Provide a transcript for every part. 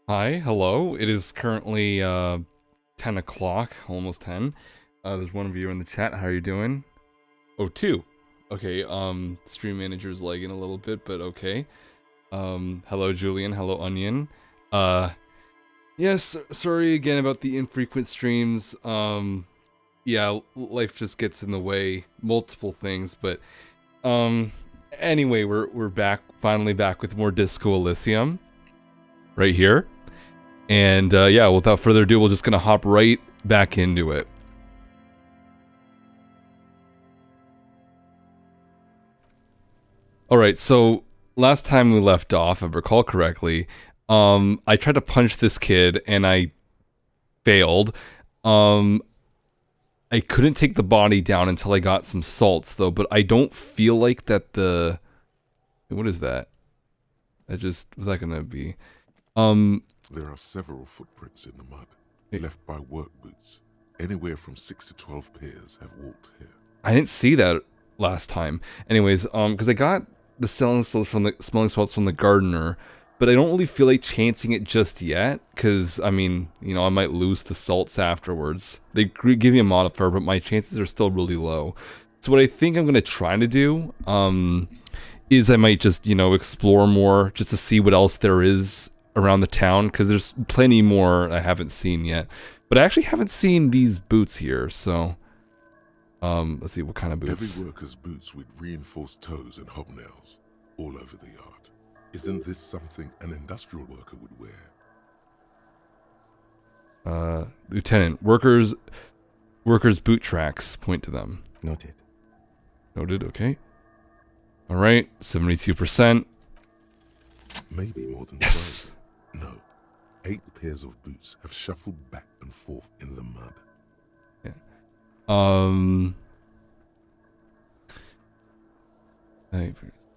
Hi, hello. It is currently 10 o'clock, almost 10. There's one viewer in the chat. How are you doing? Oh, two. Okay, stream manager's lagging a little bit, but okay. Hello Julian, hello Onion. Uh yes, sorry again about the infrequent streams. Yeah, life just gets in the way, multiple things, but um anyway, we're back, finally back with more Disco Elysium right here. And yeah, without further ado, we're just gonna hop right back into it. Alright, so last time we left off, if I recall correctly, I tried to punch this kid and I failed. I couldn't take the body down until I got some salts though, but I don't feel like that the... What is that? That just... Was that gonna be? There are several footprints in the mud, left by work boots. Anywhere from 6 to 12 pairs have walked here. I didn't see that last time. Anyways, because I got the smelling salts from the gardener, but I don't really feel like chancing it just yet, because, I mean, you know, I might lose the salts afterwards. They give you a modifier, but my chances are still really low. So what I think I'm going to try to do, is I might just, you know, explore more, just to see what else there is around the town, because there's plenty more I haven't seen yet. But I actually haven't seen these boots here, so... let's see, what kind of boots? Every worker's boots with reinforced toes and hobnails, all over the yard. Isn't this something an industrial worker would wear? Lieutenant, workers boot tracks, point to them. Noted. Noted, okay. Alright, 72%. Maybe more than Yes! 12. No. 8 pairs of boots have shuffled back and forth in the mud.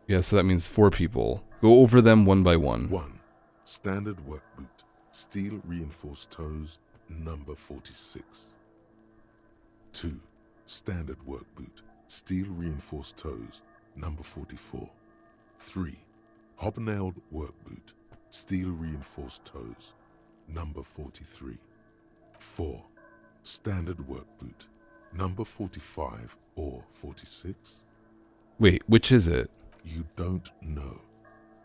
Yeah, so that means 4 people. Go over them one by one. 1. Standard work boot, steel reinforced toes, number 46. 2. Standard work boot, steel reinforced toes, number 44. 3. Hobnailed work boot, steel reinforced toes, number 43. 4. Standard work boot, number 45 or 46. Wait, which is it? You don't know.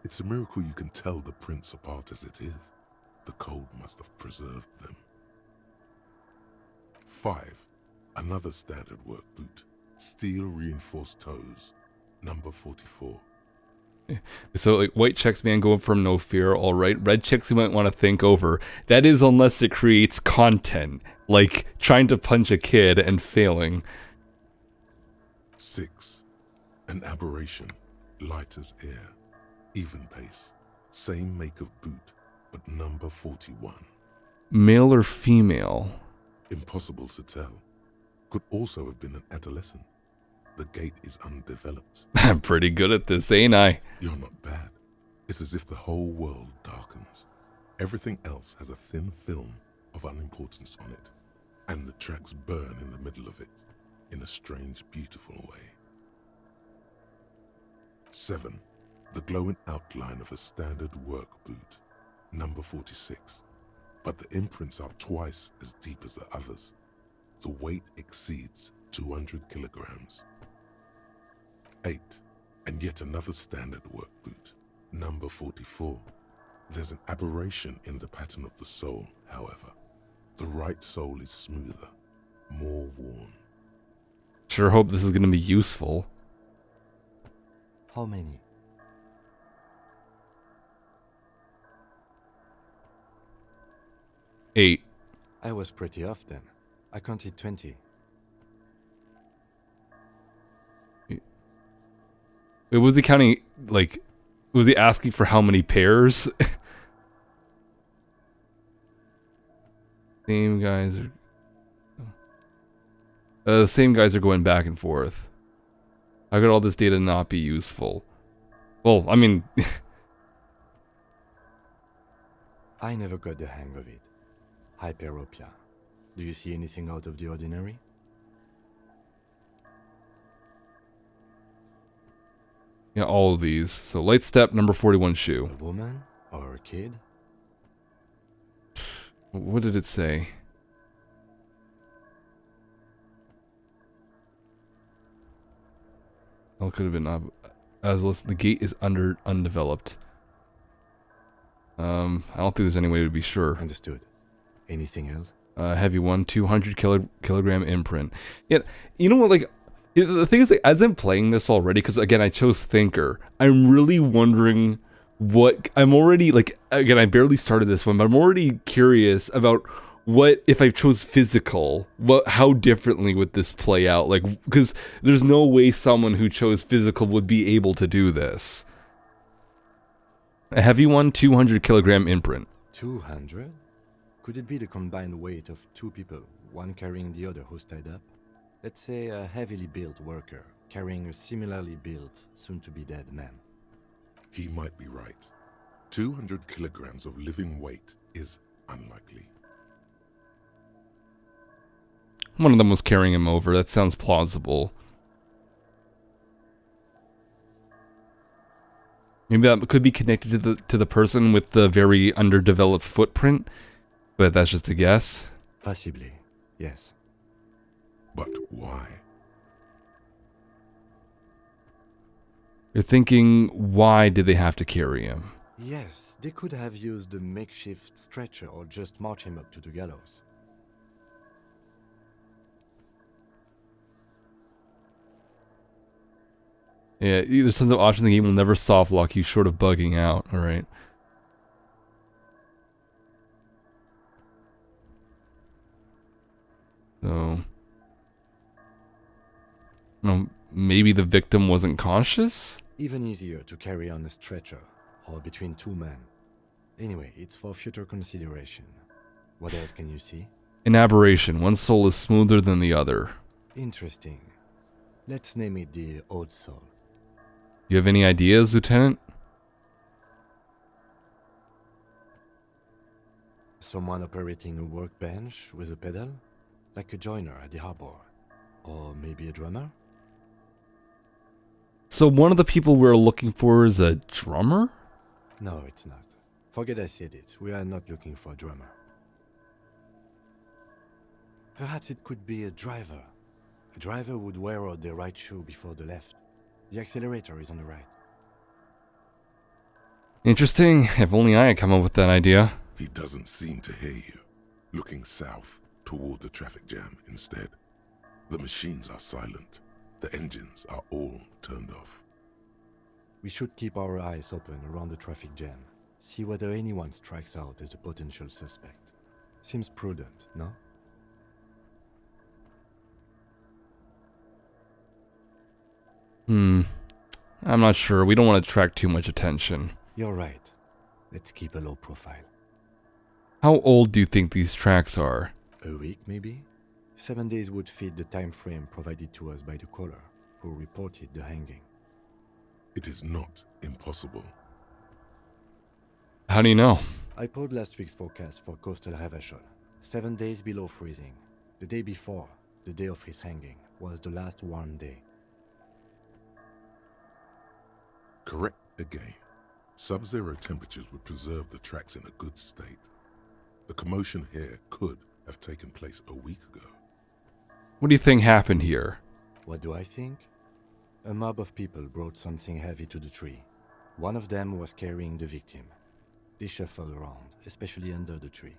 It's a miracle you can tell the prints apart as it is. The cold must have preserved them. 5. Another standard work boot, steel reinforced toes, number 44. So, like, white checks man going from no fear, alright. Red checks you might want to think over. That is unless it creates content. Like, trying to punch a kid and failing. 6. An aberration, light as air, even pace, same make of boot, but number 41. Male or female? Impossible to tell. Could also have been an adolescent. The gait is undeveloped. I'm pretty good at this, ain't I? You're not bad. It's as if the whole world darkens. Everything else has a thin film of unimportance on it, and the tracks burn in the middle of it, in a strange, beautiful way. 7. The glowing outline of a standard work boot, number 46. But the imprints are twice as deep as the others. The weight exceeds 200 kilograms. 8. And yet another standard work boot, number 44. There's an aberration in the pattern of the sole, however. The right sole is smoother, more worn. Sure hope this is going to be useful. How many? 8. I was pretty off then. I counted 20. Wait, was he counting, like, was he asking for how many pairs? Same guys are... the same guys are going back and forth. How could all this data not be useful? Well, I mean... I never got the hang of it. Hyperopia. Do you see anything out of the ordinary? Yeah, all of these. So, light step, number 41 shoe. A woman? Or a kid? What did it say? Oh, it could have been the gate is undeveloped. I don't think there's any way to be sure. Understood. Anything else? Heavy one, 200 kilogram imprint. Yeah, you know what? Like, the thing is, like, as I'm playing this already, because again, I chose Thinker. I'm really wondering what I'm already like. Again, I barely started this one, but I'm already curious about what if I chose physical. How differently would this play out? Like, because there's no way someone who chose physical would be able to do this. A heavy one, 200 kilogram imprint. 200? Could it be the combined weight of two people, one carrying the other who's tied up? Let's say a heavily built worker carrying a similarly built, soon-to-be-dead man. He might be right. 200 kilograms of living weight is unlikely. One of them was carrying him over. That sounds plausible. Maybe that could be connected to the person with the very underdeveloped footprint, but that's just a guess. Possibly, yes. But why? You're thinking, why did they have to carry him? Yes, they could have used a makeshift stretcher or just march him up to the gallows. Yeah, there's tons of options. The game will never soft lock you short of bugging out. All right. So, no, maybe the victim wasn't conscious? Even easier to carry on a stretcher, or between two men. Anyway, it's for future consideration. What else can you see? An aberration. One soul is smoother than the other. Interesting. Let's name it the Old Soul. You have any ideas, Lieutenant? Someone operating a workbench with a pedal? Like a joiner at the harbor. Or maybe a drummer? So one of the people we're looking for is a drummer? No, it's not. Forget I said it. We are not looking for a drummer. Perhaps it could be a driver. A driver would wear out the right shoe before the left. The accelerator is on the right. Interesting. If only I had come up with that idea. He doesn't seem to hear you. Looking south toward the traffic jam instead. The machines are silent. The engines are all turned off. We should keep our eyes open around the traffic jam. See whether anyone strikes out as a potential suspect. Seems prudent, no? I'm not sure. We don't want to attract too much attention. You're right. Let's keep a low profile. How old do you think these tracks are? A week, maybe? 7 days would fit the time frame provided to us by the caller, who reported the hanging. It is not impossible. How do you know? I pulled last week's forecast for coastal Havashol. 7 days below freezing. The day before, the day of his hanging, was the last warm day. Correct again. Sub-zero temperatures would preserve the tracks in a good state. The commotion here could have taken place a week ago. What do you think happened here? What do I think? A mob of people brought something heavy to the tree. One of them was carrying the victim. They shuffled around, especially under the tree.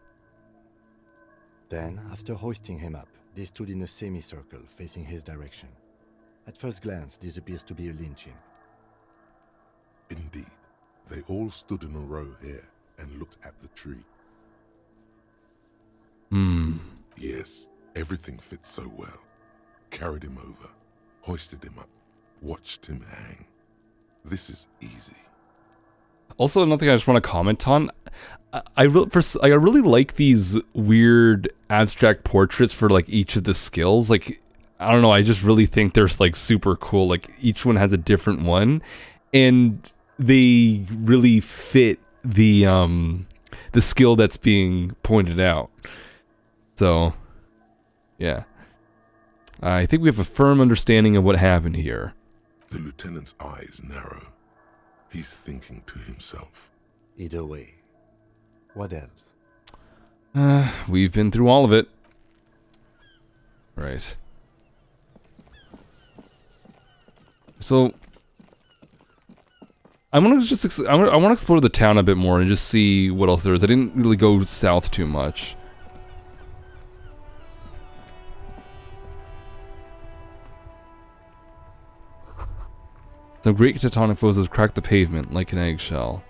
Then, after hoisting him up, they stood in a semicircle facing his direction. At first glance, this appears to be a lynching. Indeed, they all stood in a row here and looked at the tree. Yes, everything fits so well. Carried him over, hoisted him up, watched him hang. This is easy. Also, another thing I just want to comment on. I really like these weird abstract portraits for like each of the skills. Like, I don't know. I just really think they're like super cool. Like each one has a different one, and they really fit the skill that's being pointed out. So, yeah. I think we have a firm understanding of what happened here. The lieutenant's eyes narrow. He's thinking to himself. Either way. What else? We've been through all of it. Right. So I want to explore the town a bit more and just see what else there is. I didn't really go south too much. Some great tectonic forces cracked the pavement like an eggshell.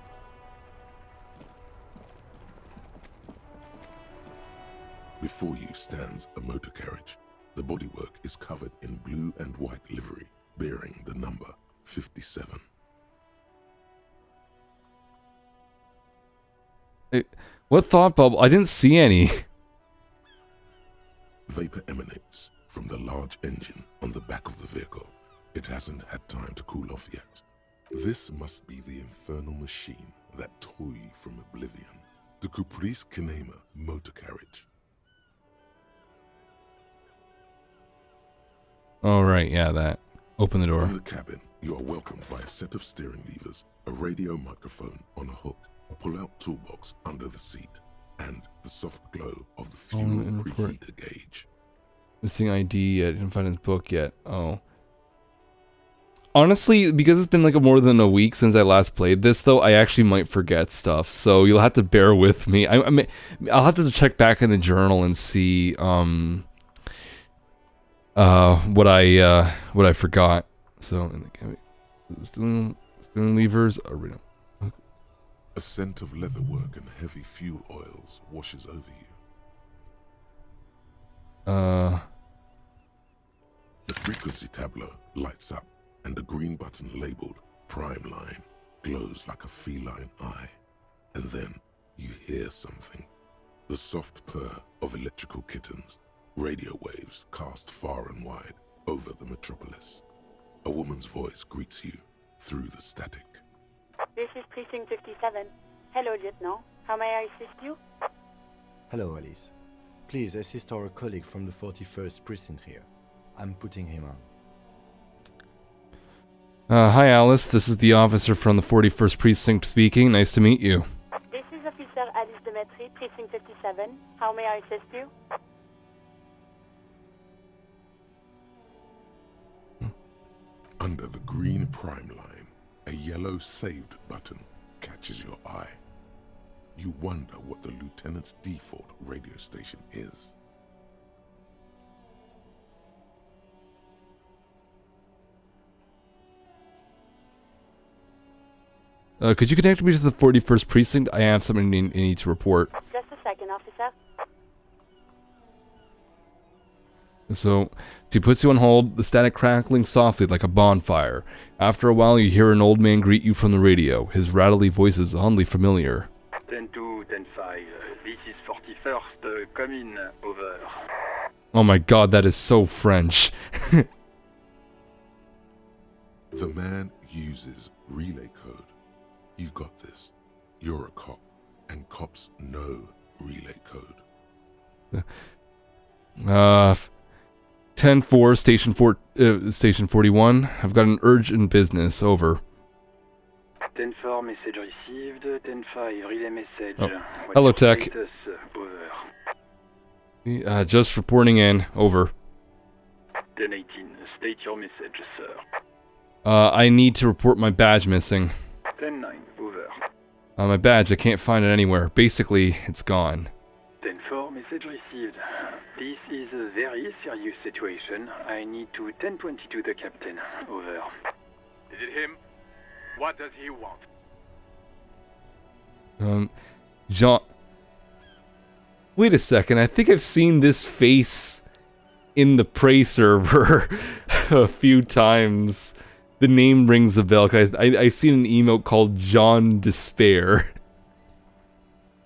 Before you stands a motor carriage. The bodywork is covered in blue and white livery, bearing the number 57. What thought bubble? I didn't see any. Vapor emanates from the large engine on the back of the vehicle. It hasn't had time to cool off yet. This must be the infernal machine that tore you from oblivion. The Caprice Kinema motor carriage. Oh, right, yeah, that. Open the door. In the cabin, you are welcomed by a set of steering levers, a radio microphone on a hook, a pull-out toolbox under the seat, and the soft glow of the fuel preheater gauge. Missing ID yet. Didn't find his book yet. Oh. Honestly, because it's been like more than a week since I last played this, though, I actually might forget stuff. So you'll have to bear with me. I'll have to check back in the journal and see what I forgot. So steering levers. A scent of leatherwork and heavy fuel oils washes over you. The frequency tableau lights up, and the green button labeled Prime Line glows like a feline eye. And then you hear something. The soft purr of electrical kittens. Radio waves cast far and wide over the metropolis. A woman's voice greets you through the static. This is Precinct 57. Hello, Lieutenant. How may I assist you? Hello, Alice. Please assist our colleague from the 41st Precinct here. I'm putting him on. Hi, Alice. This is the officer from the 41st Precinct speaking. Nice to meet you. This is Officer Alice Demetri, Precinct 57. How may I assist you? Under the green Prime Line, a yellow saved button catches your eye. You wonder what the lieutenant's default radio station is. Could you connect me to the 41st Precinct? I have something I need to report. Just a second, officer. So, she puts you on hold, the static crackling softly like a bonfire. After a while, you hear an old man greet you from the radio. His rattly voice is oddly familiar. 10-2, 10-5, this is 41st, come in, over. Oh my god, that is so French. The man uses relay code. You've got this. You're a cop, and cops know relay code. 10-4, station 41. I've got an urgent business, over. 10-4, message received, 10-5, relay message. Oh. Hello, Tech. Status, over. Just reporting in, over. 10-18, state your message, sir. I need to report my badge missing. 10-9, over. My badge, I can't find it anywhere. Basically, it's gone. 10-4, message received. This is a very serious situation. I need to 10-22 the captain. Over. Is it him? What does he want? Jean... Wait a second, I think I've seen this face in the Prey server a few times. The name rings a bell. I've seen an emote called John Despair.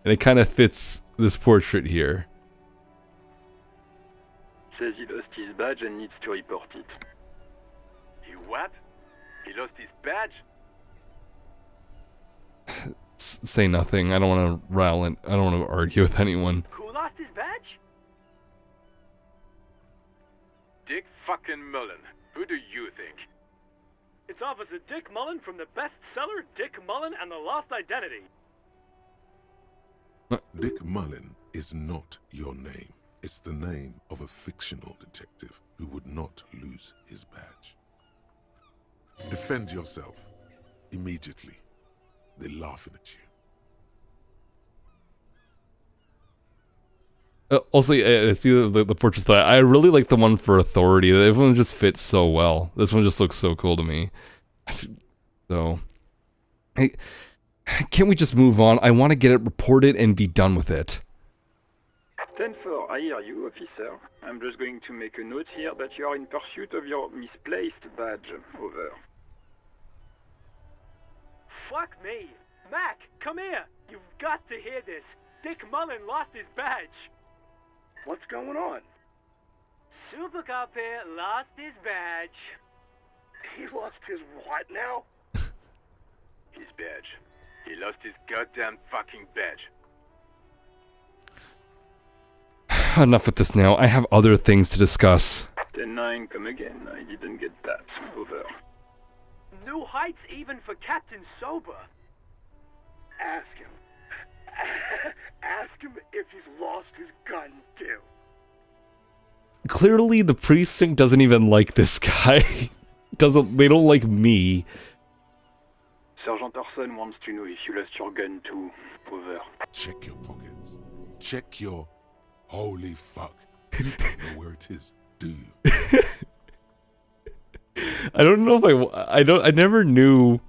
And it kind of fits this portrait here. Says he lost his badge and needs to report it. He what? He lost his badge? Say nothing. I don't want to rile and I don't want to argue with anyone. Who lost his badge? Dick fucking Mullen. Who do you think? It's Officer Dick Mullen from the bestseller Dick Mullen and the Lost Identity. Dick Mullen is not your name. It's the name of a fictional detective who would not lose his badge. Defend yourself. Immediately. They're laughing at you. Also, I feel the portraits that I really like the one for Authority. Everyone just fits so well. This one just looks so cool to me. So, hey, can't we just move on? I want to get it reported and be done with it. 10-4, I hear you, officer. I'm just going to make a note here that you are in pursuit of your misplaced badge. Over. Fuck me. Mac, come here. You've got to hear this. Dick Mullen lost his badge. What's going on? Super Cop here lost his badge. He lost his what now? His badge. He lost his goddamn fucking badge. Enough with this now. I have other things to discuss. 10-9, come again. I didn't get that. Over. New heights even for Captain Sober. Ask him. Ask him if he's lost his gun, too. Clearly, the precinct doesn't even like this guy. They don't like me. Sergeant Orson wants to know if you lost your gun too. Over. Check your pockets. Check your... Holy fuck. You don't know where it is, do you? I don't know if I never knew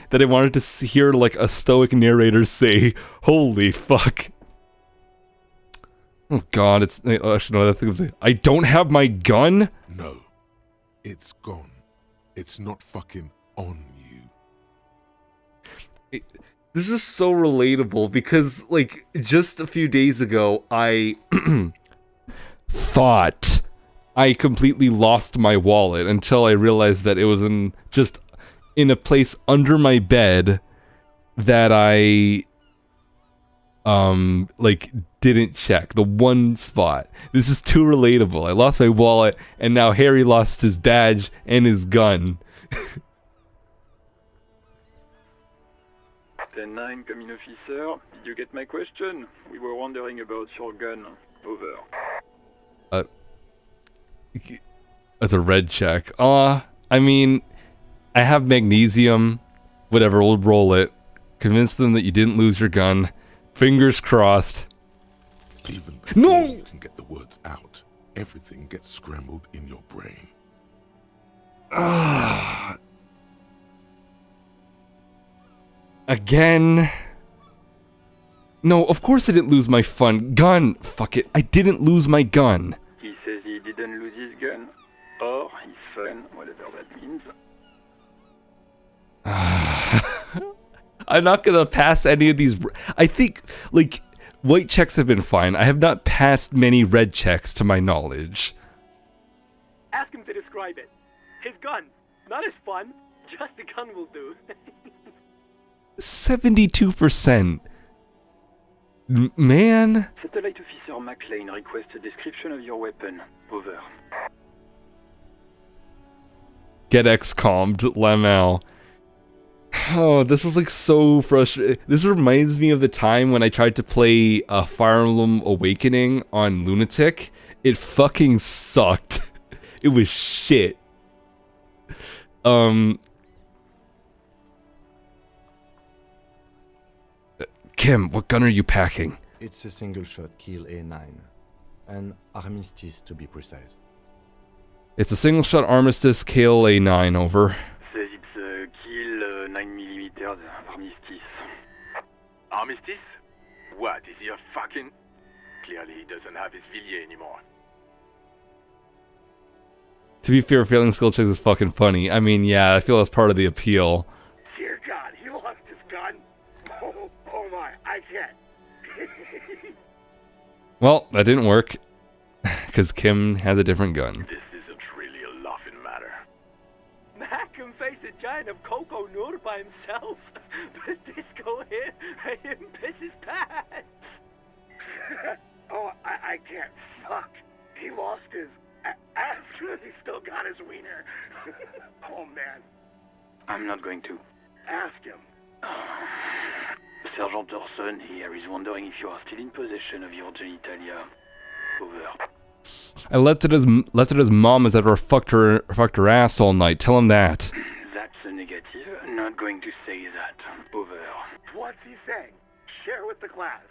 that I wanted to hear like a stoic narrator say, "Holy fuck." Oh god, it's actually no, I don't have my gun? No. It's gone. It's not fucking on you. This is so relatable because, like, just a few days ago, I thought I completely lost my wallet until I realized that it was just in a place under my bed that I, like, didn't check. The one spot. This is too relatable. I lost my wallet, and now Harry lost his badge and his gun. 10-9, come in, officer. Did you get my question? We were wondering about your gun. Over. That's a red check. I mean, I have magnesium. Whatever, we'll roll it. Convince them that you didn't lose your gun. Fingers crossed. Even before No! you can get the words out, everything gets scrambled in your brain. Again. No, of course I didn't lose my gun. Fuck it. I didn't lose my gun. He says he didn't lose his gun. Or his fun, whatever that means. I'm not gonna pass any of these. I think, like, white checks have been fine. I have not passed many red checks to my knowledge. Ask him to describe it. His gun. Not his fun. Just the gun will do. 72%. Man. Satellite Officer McLean requests a description of your weapon. Over. Get XCOM'd, Lamau. Oh, this is like so frustrating. This reminds me of the time when I tried to play Fire Emblem Awakening on Lunatic. It fucking sucked. It was shit. Kim, what gun are you packing? It's a single-shot kill A9. An armistice, to be precise. It's a single-shot armistice kill A9, over. Says it's a kill 9mm armistice. Armistice? What, is he a fucking... Clearly he doesn't have his Villiers anymore. To be fair, failing skill checks is fucking funny. I mean, yeah, I feel that's part of the appeal. Dear God, he lost his gun. Oh my, I can't. Well, that didn't work. Because Kim has a different gun. This isn't really a laughing matter. Mac can face a giant of Coco Nur by himself. But Disco here made him piss his pants. Oh, I can't. Fuck. He lost his... Ask him if he still got his wiener. Oh man. I'm not going to. Ask him. Sergeant Orson here is wondering if you are still in possession of your genitalia. Over. I left it as mom has ever fucked her ass all night. Tell him that. That's a negative. Not going to say that. Over. What's he saying? Share with the class.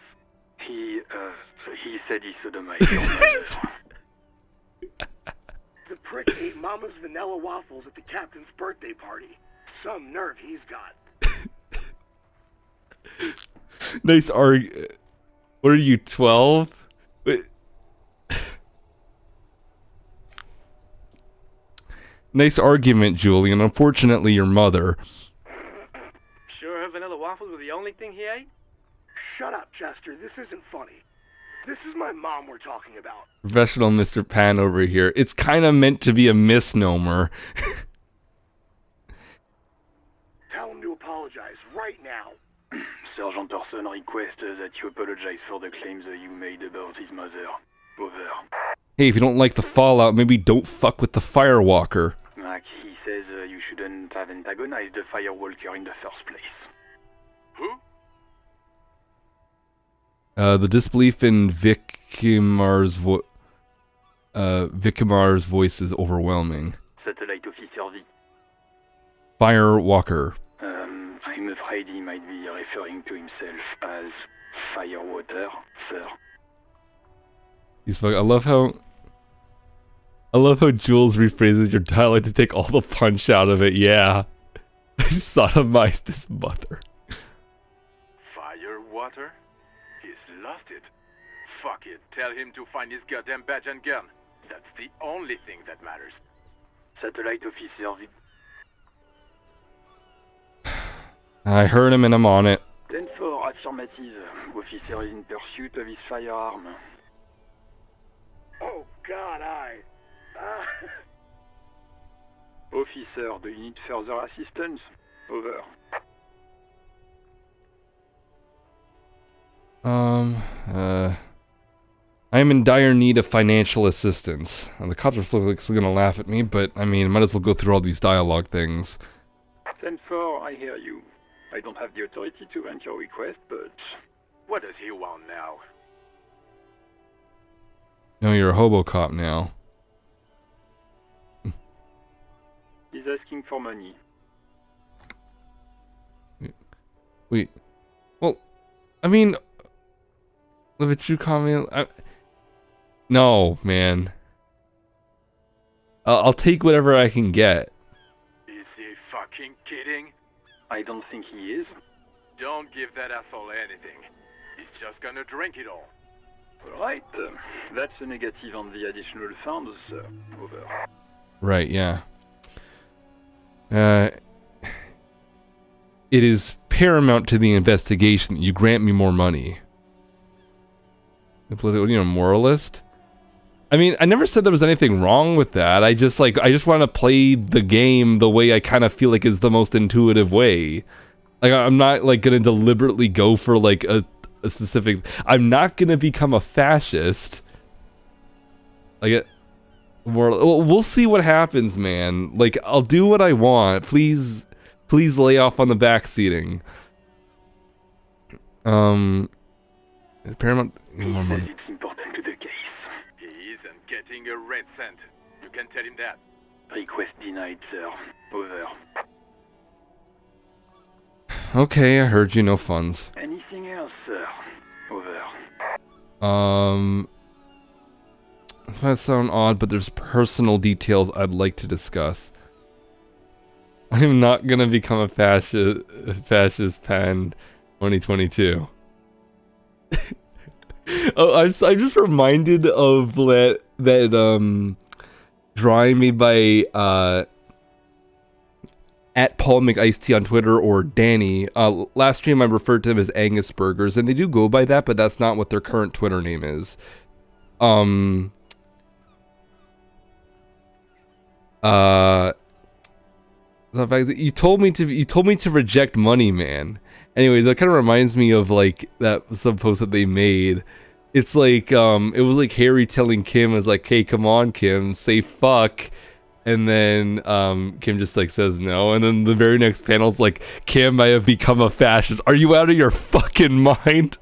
He said he sodomized your mother. The prick ate Mama's vanilla waffles at the captain's birthday party. Some nerve he's got. Nice arg. What are you, 12? Nice argument, Julian. Unfortunately, your mother. Sure her vanilla waffles were the only thing he ate? Shut up, Chester. This isn't funny. This is my mom we're talking about. Professional Mr. Phann over here. It's kind of meant to be a misnomer. Tell him to apologize right now. Sergeant Orson requests that you apologize for the claims that you made about his mother. Over. Hey, if you don't like the fallout, maybe don't fuck with the Firewalker. Like he says you shouldn't have antagonized the Firewalker in the first place. Who? The disbelief in Vikimar's voice is overwhelming. Satellite Officer V. Firewalker. I'm afraid he might be referring to himself as Firewater, sir. I love how Jules rephrases your dialogue to take all the punch out of it. Yeah. I sodomized his mother. Firewater? He's lost it. Fuck it. Tell him to find his goddamn badge and gun. That's the only thing that matters. Satellite Officer V. I heard him and I'm on it. 10-4, affirmative. Officer is in pursuit of his firearm. Oh, God, Officer, do you need further assistance? Over. I am in dire need of financial assistance. The cops are still gonna laugh at me, but I mean, might as well go through all these dialogue things. 10-4, I hear you. I don't have the authority to grant your request, but... What does he want now? No, you're a hobo cop now. He's asking for money. Wait. Well, I mean... Look at you, comment. No, man. I'll take whatever I can get. Is he fucking kidding? I don't think he is. Don't give that asshole anything. He's just gonna drink it all. Alright, that's a negative on the additional funds, sir. Over. Right, yeah. It is paramount to the investigation that you grant me more money. The political, moralist? I mean, I never said there was anything wrong with that. I just want to play the game the way I kind of feel like is the most intuitive way. Like, I'm not, like, gonna deliberately go for, like, a specific... I'm not gonna become a fascist. Like, we'll see what happens, man. Like, I'll do what I want. Please lay off on the backseating. Paramount... He says it's important to the case. He isn't getting a red cent. You can tell him that. Request denied, sir. Over. Okay, I heard you. No funds. Anything else, sir? Over. This might sound odd, but there's personal details I'd like to discuss. I'm not gonna become a fascist Phann 2022. Oh, I'm just reminded of that drawing made by at pOlItIcIzInG on Twitter, or Danny. Last stream I referred to them as Angus Burgers, and they do go by that, but that's not what their current Twitter name is. You told me to reject money, man. Anyways, that kind of reminds me of like that some post that they made. It's like it was like Harry telling Kim, is like, "Hey, come on, Kim, say fuck," And then Kim just like says no, and then the very next panel's like, Kim, I have become a fascist. Are you out of your fucking mind?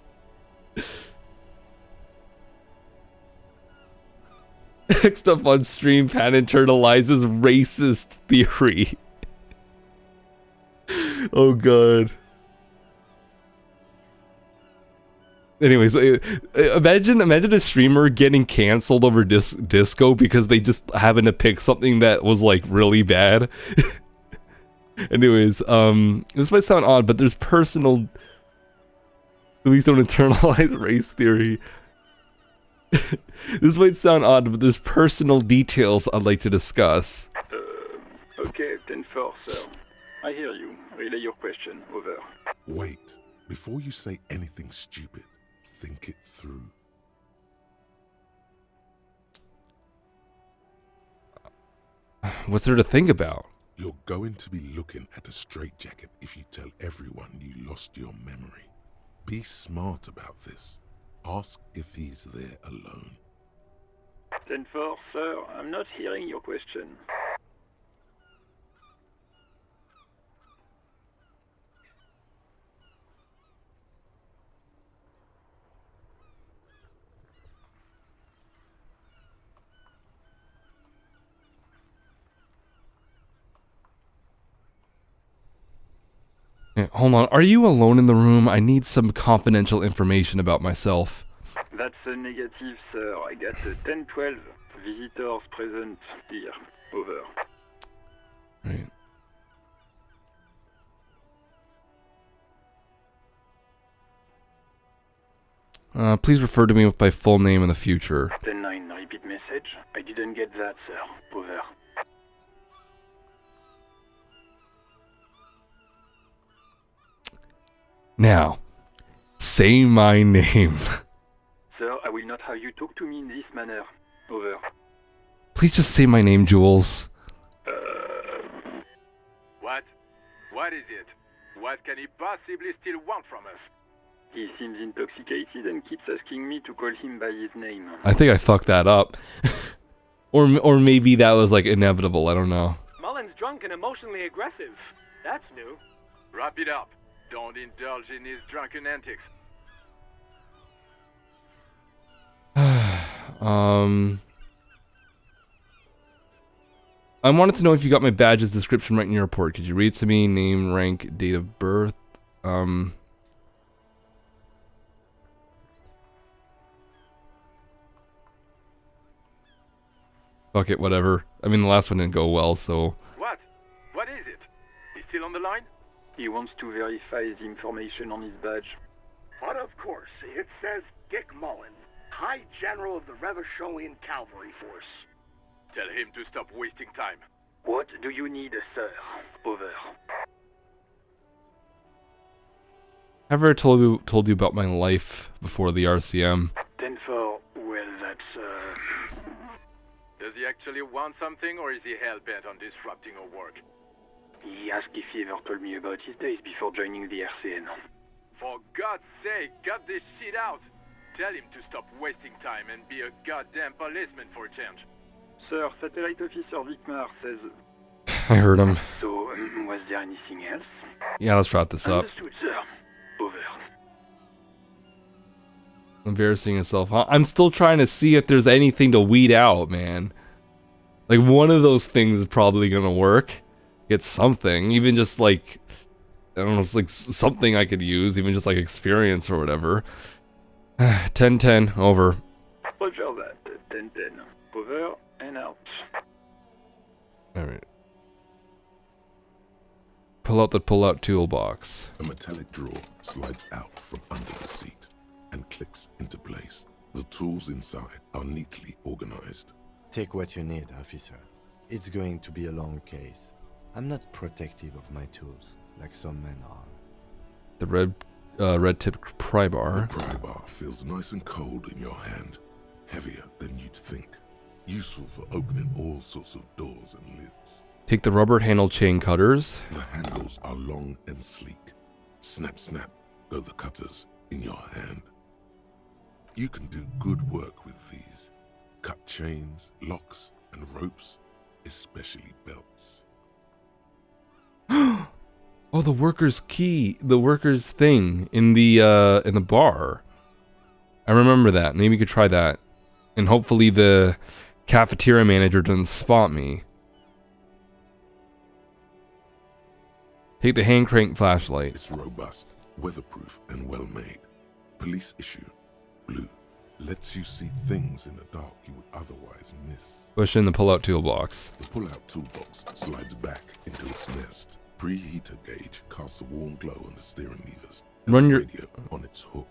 Next up on stream, Phann internalizes racist theory. Oh god. Anyways, imagine a streamer getting canceled over disco because they just happened to pick something that was like really bad. Anyways, this might sound odd, but there's personal. Please don't internalize race theory. This might sound odd, but there's personal details I'd like to discuss. Okay, 10-4, sir. I hear you. Relay your question. Over. Wait. Before you say anything stupid, think it through. What's there to think about? You're going to be looking at a straitjacket if you tell everyone you lost your memory. Be smart about this. Ask if he's there alone. 10-4, sir. I'm not hearing your question. Hold on, are you alone in the room? I need some confidential information about myself. That's a negative, sir. I got 10-12 visitors present here. Over. Right. Please refer to me with my full name in the future. 10-9, repeat message. I didn't get that, sir. Over. Now, say my name. Sir, I will not have you talk to me in this manner. Over. Please just say my name, Jules. What? What is it? What can he possibly still want from us? He seems intoxicated and keeps asking me to call him by his name. I think I fucked that up. or maybe that was like inevitable, I don't know. Mullen's drunk and emotionally aggressive. That's new. Wrap it up. Don't indulge in his drunken antics. I wanted to know if you got my badge's description right in your report. Could you read to me? Name, rank, date of birth. Fuck it, whatever. I mean, the last one didn't go well, so... What? What is it? He's still on the line? He wants to verify the information on his badge. But of course, it says Dick Mullen, High General of the Revacholian Cavalry Force. Tell him to stop wasting time. What do you need, sir? Over. Have I ever told you about my life before the RCM? 10-4, well, that's, Does he actually want something, or is he hell-bent on disrupting our work? He asked if he ever told me about his days before joining the RCN. For God's sake, cut this shit out! Tell him to stop wasting time and be a goddamn policeman for a change. Sir, Satellite Officer Vicmar says... I heard him. So, was there anything else? Yeah, let's wrap this up. Understood, sir. Over. Embarrassing yourself, huh? I'm still trying to see if there's anything to weed out, man. Like, one of those things is probably gonna work. Get something, even just like... I don't know, it's like something I could use, even just like experience or whatever. 10-10, over. Roger that. 10-10. Over and out. Alright. Pull out the pull-out toolbox. A metallic drawer slides out from under the seat and clicks into place. The tools inside are neatly organized. Take what you need, officer. It's going to be a long case. I'm not protective of my tools, like some men are. The red tip pry bar. The pry bar feels nice and cold in your hand, heavier than you'd think. Useful for opening all sorts of doors and lids. Take the rubber handle chain cutters. The handles are long and sleek. Snap, snap, go the cutters in your hand. You can do good work with these. Cut chains, locks, and ropes. especially belts. Oh, the worker's key, the worker's thing in the bar. I remember that. Maybe we could try that. And hopefully the cafeteria manager doesn't spot me. Take the hand crank flashlight. It's robust, weatherproof, and well made. Police issue. Blue. Lets you see things in the dark you would otherwise miss. Push in the pull-out toolbox. The pull-out toolbox slides back into its nest. Preheater gauge casts a warm glow on the steering levers. And Run the your radio on its hook.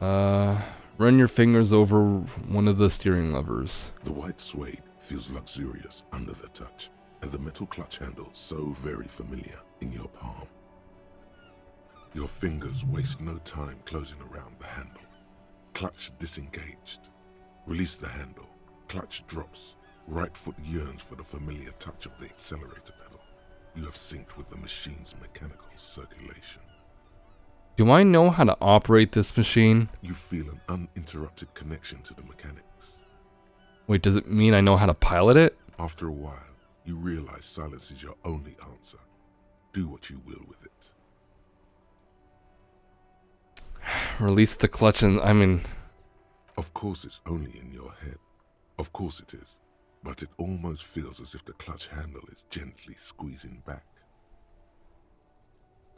Run your fingers over one of the steering levers. The white suede feels luxurious under the touch, and the metal clutch handle so very familiar in your palm. Your fingers waste no time closing around the handle. Clutch disengaged. Release the handle. Clutch drops. Right foot yearns for the familiar touch of the accelerator pedal. You have synced with the machine's mechanical circulation. Do I know how to operate this machine? You feel an uninterrupted connection to the mechanics. Wait, does it mean I know how to pilot it? After a while, you realize silence is your only answer. Do what you will with it. Release the clutch and Of course it's only in your head. Of course it is. But it almost feels as if the clutch handle is gently squeezing back.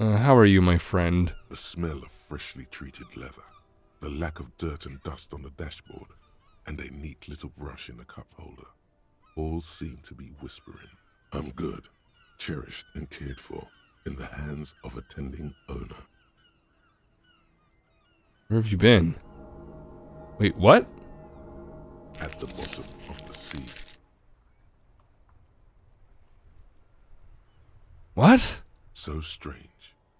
how are you, my friend? The smell of freshly treated leather, the lack of dirt and dust on the dashboard, and a neat little brush in the cup holder. All seem to be whispering, I'm good, cherished and cared for, in the hands of a tending owner. Where have you been? Wait, what? At the bottom of the sea. What? So strange.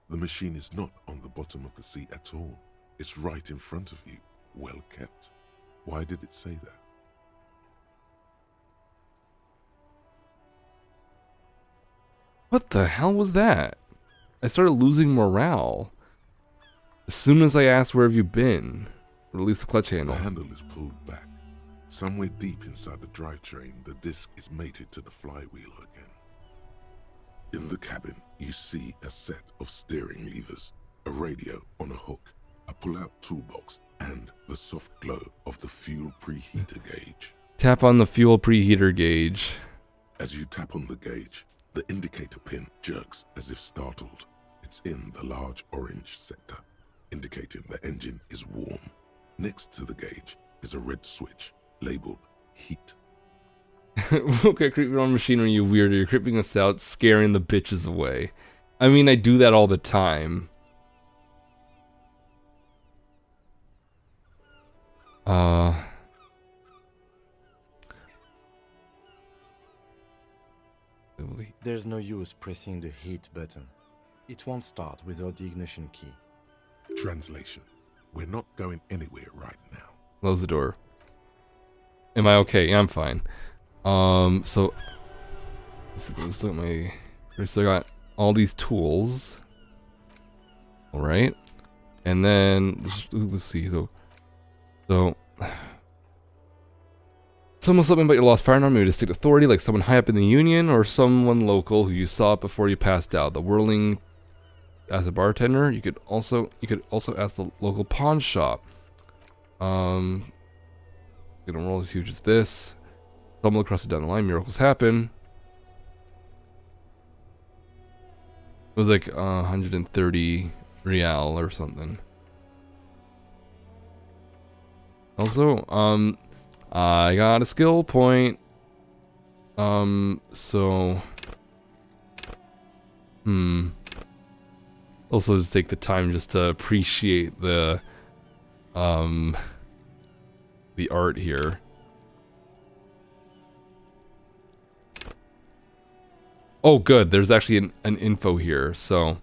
The machine is not on the bottom of the sea at all. It's right in front of you, well kept. Why did it say that? What the hell was that? I started losing morale. As soon as I asked where have you been, release the clutch handle. The handle is pulled back. Somewhere deep inside the drivetrain, the disc is mated to the flywheel again. In the cabin, you see a set of steering levers, a radio on a hook, a pull-out toolbox, and the soft glow of the fuel preheater gauge. Tap on the fuel preheater gauge. As you tap on the gauge, the indicator pin jerks as if startled. It's in the large orange sector, indicating the engine is warm. Next to the gauge is a red switch labeled heat. Okay, creeping on machinery, you weirdo. You're creeping us out, scaring the bitches away. I mean, I do that all the time. There's no use pressing the heat button. It won't start without the ignition key. Translation. We're not going anywhere right now. Close the door. Am I okay? Yeah, I'm fine. So let's look at my. So I got all these tools. All right, and then let's see. So someone something about your lost firearm, maybe to state authority, like someone high up in the union or someone local who you saw before you passed out. The whirling as a bartender. You could also ask the local pawn shop. Gonna roll as huge as this. Stumble across it down the line. Miracles happen. It was like 130 real or something. Also, I got a skill point. So, also just take the time just to appreciate the art here. Oh, good. There's actually an info here. So,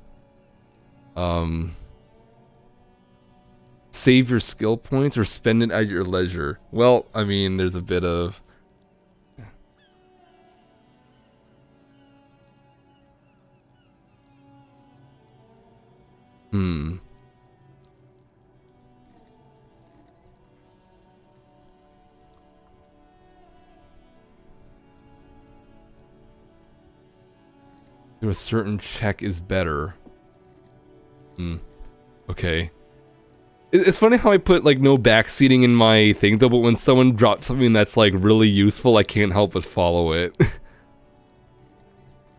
save your skill points or spend it at your leisure. Well, I mean, there's a bit of. a certain check is better. Okay. It's funny how I put, like, no backseating in my thing, though, but when someone drops something that's, like, really useful, I can't help but follow it.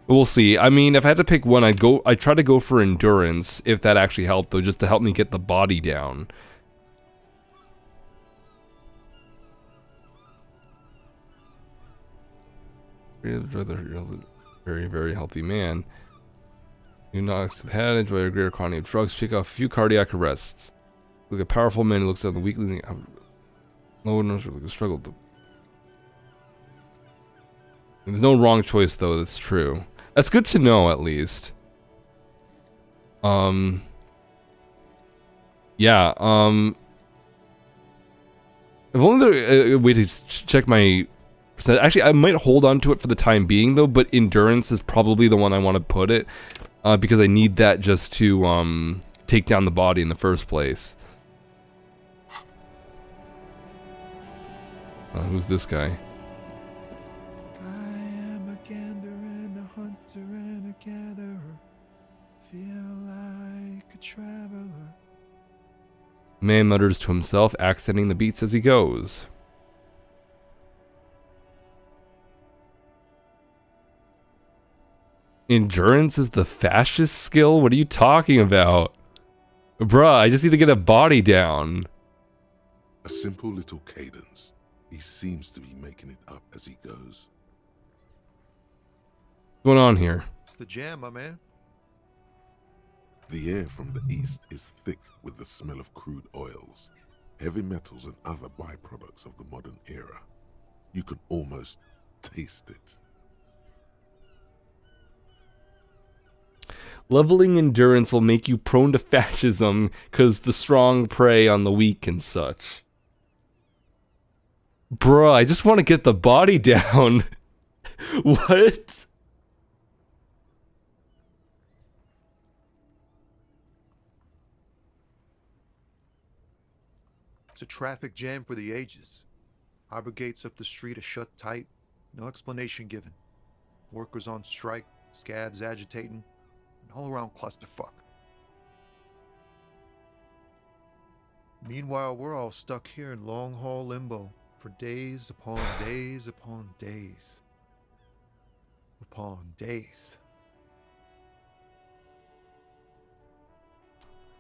We'll see. I mean, if I had to pick one, I'd try to go for endurance, if that actually helped, though, just to help me get the body down. Very, very healthy man. You knocks to the head, enjoy a greater quantity of drugs, shake off a few cardiac arrests. Like a powerful man who looks at the weakling. No one knows really struggled. There's no wrong choice though, that's true. That's good to know at least. Yeah, if only there a way to check my percent. Actually, I might hold on to it for the time being though, but endurance is probably the one I want to put it. Because I need that just to take down the body in the first place. Who's this guy? I am a gander and a hunter and a gatherer. Feel like a traveler. Man mutters to himself, accenting the beats as he goes. Endurance is the fascist skill? What are you talking about? Bruh, I just need to get a body down. A simple little cadence. He seems to be making it up as he goes. What's going on here? It's the jam, my man. The air from the east is thick with the smell of crude oils, heavy metals and other byproducts of the modern era. You can almost taste it. Leveling endurance will make you prone to fascism because the strong prey on the weak and such. Bruh, I just want to get the body down. What? It's a traffic jam for the ages. Harbor gates up the street are shut tight. No explanation given. Workers on strike, scabs agitating. All around clusterfuck. Meanwhile, we're all stuck here in long haul limbo for days upon days upon days. Upon days.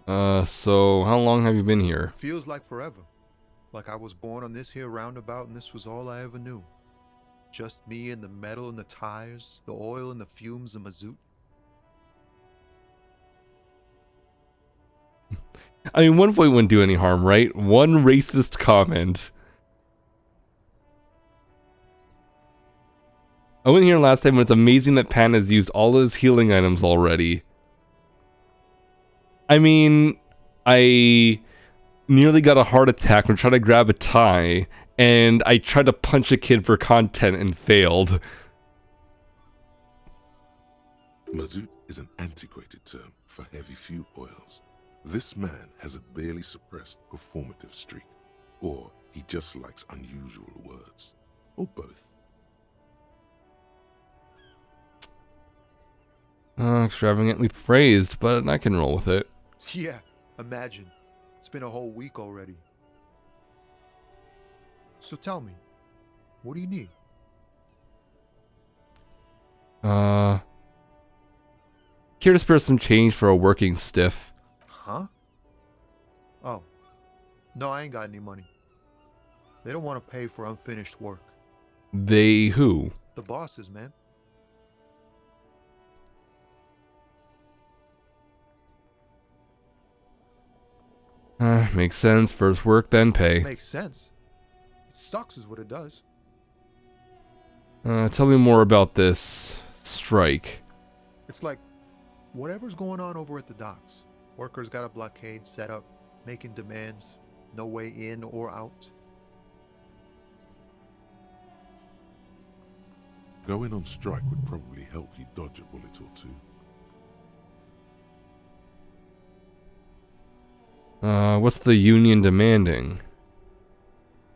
So how long have you been here? Feels like forever. Like I was born on this here roundabout and this was all I ever knew. Just me and the metal and the tires, the oil and the fumes of mazout. I mean, one point wouldn't do any harm, right? One racist comment. I went here last time, and it's amazing that Phann has used all his healing items already. I mean, I nearly got a heart attack when trying to grab a tie, and I tried to punch a kid for content and failed. Mazout is an antiquated term for heavy fuel oils. This man has a barely suppressed performative streak, or he just likes unusual words, or both. Extravagantly phrased, but I can roll with it. Yeah, imagine. It's been a whole week already. So tell me, what do you need? Care to spare some change for a working stiff? Huh? Oh. No, I ain't got any money. They don't want to pay for unfinished work. They who? The bosses, man. Makes sense. First work, then pay. Makes sense. It sucks is what it does. Tell me more about this strike. It's like whatever's going on over at the docks. Workers got a blockade set up, making demands, no way in or out. Going on strike would probably help you dodge a bullet or two. What's the union demanding?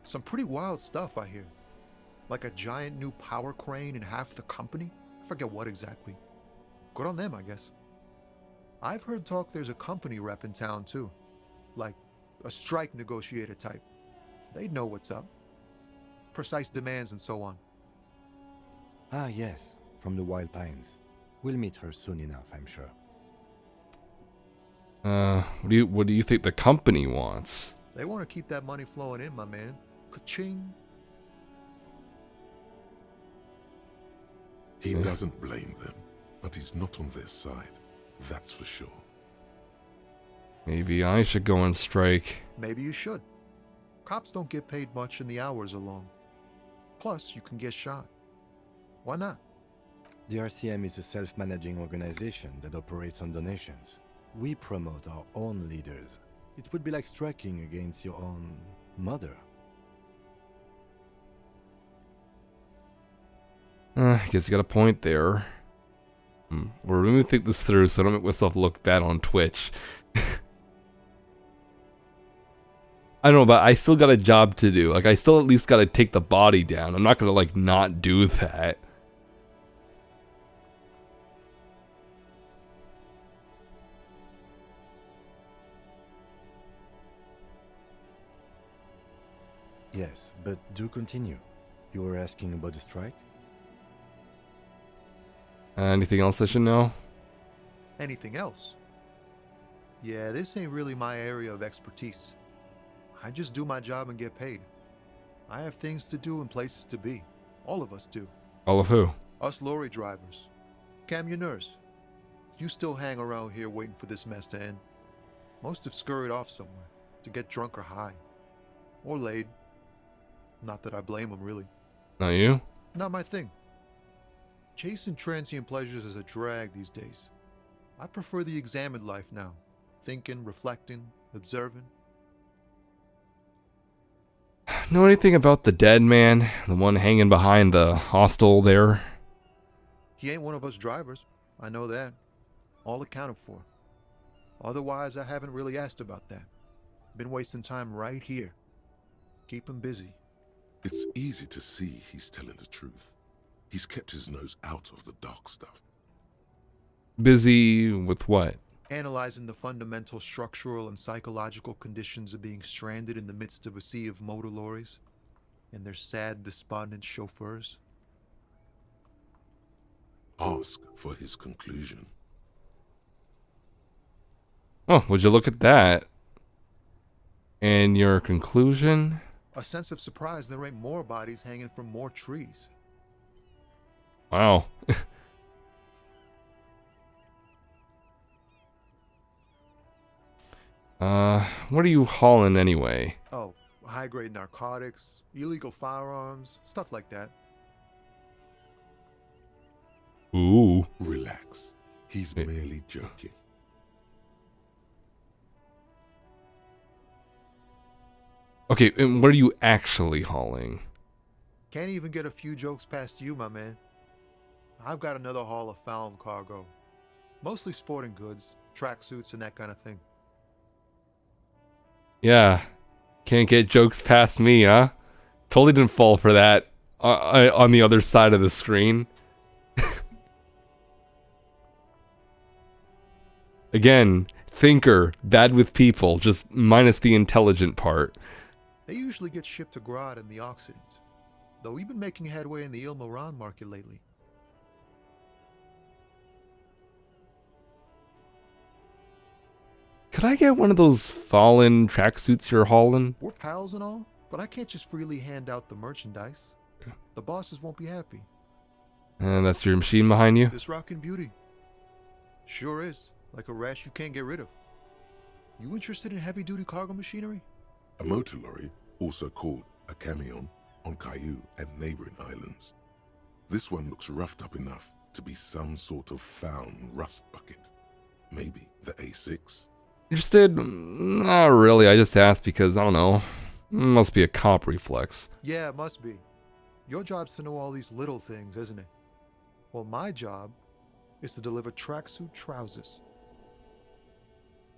Some pretty wild stuff, I hear. Like a giant new power crane in half the company? I forget what exactly. Good on them, I guess. I've heard talk there's a company rep in town too. Like a strike negotiator type. They'd know what's up. Precise demands and so on. Ah, yes, from the Wild Pines. We'll meet her soon enough, I'm sure. What do you think the company wants? They want to keep that money flowing in, my man. Ka-ching. He doesn't blame them, but he's not on their side. That's for sure. Maybe I should go on strike. Maybe you should. Cops don't get paid much and the hours are long. Plus, you can get shot. Why not? The RCM is a self-managing organization that operates on donations. We promote our own leaders. It would be like striking against your own mother. I guess you got a point there. Well, let me think this through so I don't make myself look bad on Twitch. I don't know, but I still got a job to do. Like, I still at least got to take the body down. I'm not going to, like, not do that. Yes, but do continue. You were asking about the strike? Anything else I should know? Anything else? Yeah, this ain't really my area of expertise. I just do my job and get paid. I have things to do and places to be. All of us do. All of who? Us lorry drivers. Camionneurs. You still hang around here waiting for this mess to end. Most have scurried off somewhere to get drunk or high. Or laid. Not that I blame them, really. Not you? Not my thing. Chasing transient pleasures is a drag these days. I prefer the examined life now. Thinking, reflecting, observing. Know anything about the dead man? The one hanging behind the hostel there? He ain't one of us drivers. I know that. All accounted for. Otherwise, I haven't really asked about that. Been wasting time right here. Keep him busy. It's easy to see he's telling the truth. He's kept his nose out of the dark stuff. Busy with what? Analyzing the fundamental structural and psychological conditions of being stranded in the midst of a sea of motor lorries and their sad, despondent chauffeurs. Ask for his conclusion. Oh, would you look at that? And your conclusion? A sense of surprise there ain't more bodies hanging from more trees. Wow. What are you hauling anyway? Oh, high-grade narcotics, illegal firearms, stuff like that. Ooh. Relax. He's merely joking. Okay, and what are you actually hauling? Can't even get a few jokes past you, my man. I've got another haul of found cargo. Mostly sporting goods, tracksuits, and that kind of thing. Yeah. Can't get jokes past me, huh? Totally didn't fall for that on the other side of the screen. Again, thinker, bad with people, just minus the intelligent part. They usually get shipped to Grodd in the Occident, though we've been making headway in the Il Moran market lately. Could I get one of those fallen tracksuits you're hauling? We're pals and all, but I can't just freely hand out the merchandise. The bosses won't be happy. And that's your machine behind you? This rockin' beauty. Sure is. Like a rash you can't get rid of. You interested in heavy-duty cargo machinery? A motor lorry, also called a camion, on Caillou and neighboring islands. This one looks roughed up enough to be some sort of found rust bucket. Maybe the A6? Interested? Not really, I just asked because, I don't know. Must be a cop reflex. Yeah, it must be. Your job's to know all these little things, isn't it? Well, my job is to deliver tracksuit trousers.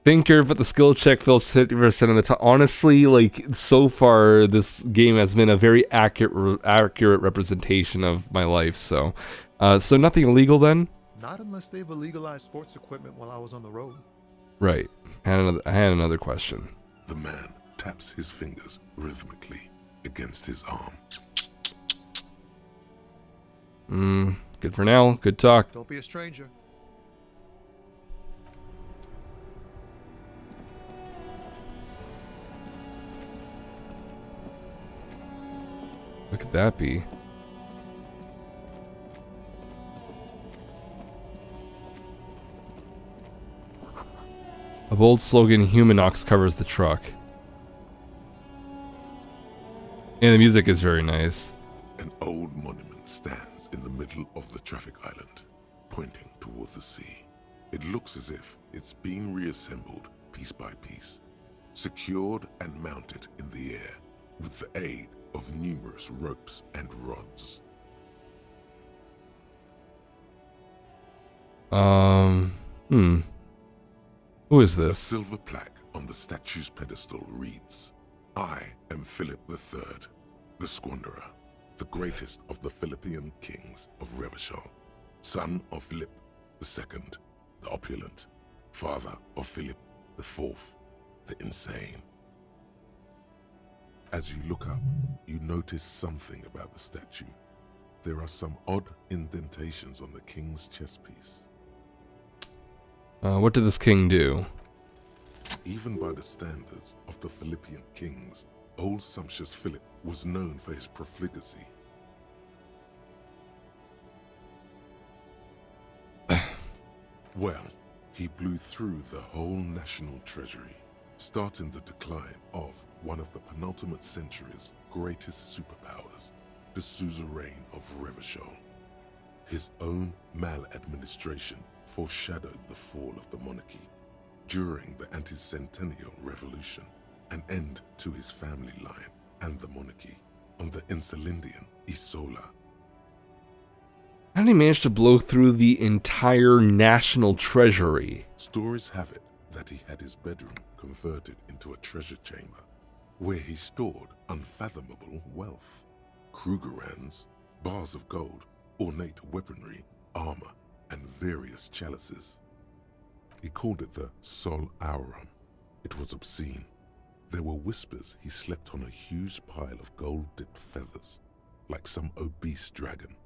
Thinker, but the skill check fills 50% of the time. Honestly, like, so far, this game has been a very accurate representation of my life, so. So nothing illegal then? Not unless they've illegalized sports equipment while I was on the road. Right. I had another question. The man taps his fingers rhythmically against his arm. Good for now. Good talk. Don't be a stranger. What could that be? A bold slogan, Humanox covers the truck. And the music is very nice. An old monument stands in the middle of the traffic island, pointing toward the sea. It looks as if it's been reassembled piece by piece, secured and mounted in the air with the aid of numerous ropes and rods. Who is A this? silver plaque on the statue's pedestal reads, "I am Philip III, the Squanderer, the greatest of the Philippian kings of Revachol, son of Philip II, the opulent, father of Philip IV, the insane." As you look up, you notice something about the statue. There are some odd indentations on the king's chest piece. What did this king do? Even by the standards of the Philippian kings, old sumptuous Philip was known for his profligacy. Well, he blew through the whole national treasury, starting the decline of one of the penultimate century's greatest superpowers, the suzerain of Revachol. His own maladministration foreshadowed the fall of the monarchy. During the anti-centennial revolution, an end to his family line and the monarchy on the Insulindian Isola. How did he manage to blow through the entire national treasury? Stories have it that he had his bedroom converted into a treasure chamber, where he stored unfathomable wealth. Krugerrands, bars of gold, ornate weaponry, armor, and various chalices. He called it the Sol Auron. It was obscene. There were whispers he slept on a huge pile of gold-dipped feathers, like some obese dragon,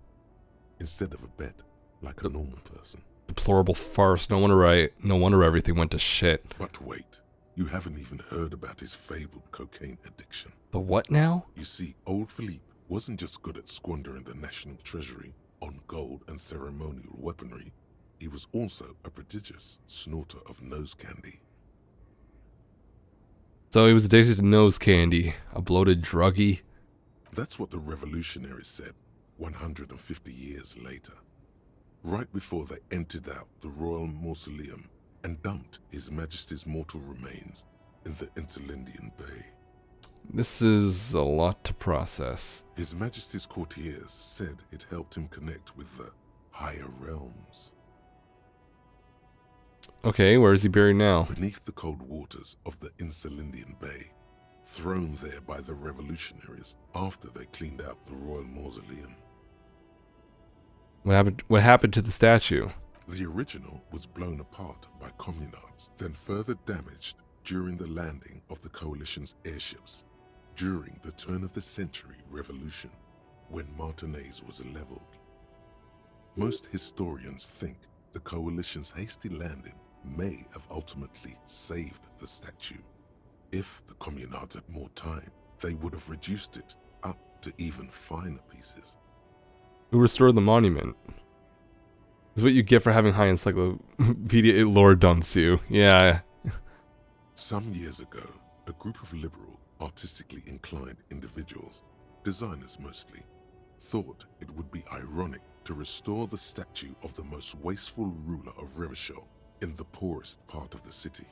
instead of a bed, like a normal person. Deplorable farce. No wonder everything went to shit. But wait, you haven't even heard about his fabled cocaine addiction. The what now? You see, old Philippe wasn't just good at squandering the national treasury on gold and ceremonial weaponry. He was also a prodigious snorter of nose candy. So he was addicted to nose candy, a bloated druggie. That's what the revolutionaries said 150 years later, right before they emptied out the royal mausoleum and dumped His Majesty's mortal remains in the Insulindian Bay. This is a lot to process. His Majesty's courtiers said it helped him connect with the higher realms. Okay, where is he buried now? Beneath the cold waters of the Insulindian Bay, thrown there by the revolutionaries after they cleaned out the royal mausoleum. What happened to the statue? The original was blown apart by communards, then further damaged during the landing of the coalition's airships during the turn-of-the-century revolution, when Martinaise was leveled. Most historians think the coalition's hasty landing may have ultimately saved the statue. If the communards had more time, they would have reduced it up to even finer pieces. Who restored the monument? This is what you get for having high encyclopedia lore dumps you. Yeah. Some years ago, a group of liberal, artistically inclined individuals, designers mostly, thought it would be ironic to restore the statue of the most wasteful ruler of Revachol in the poorest part of the city.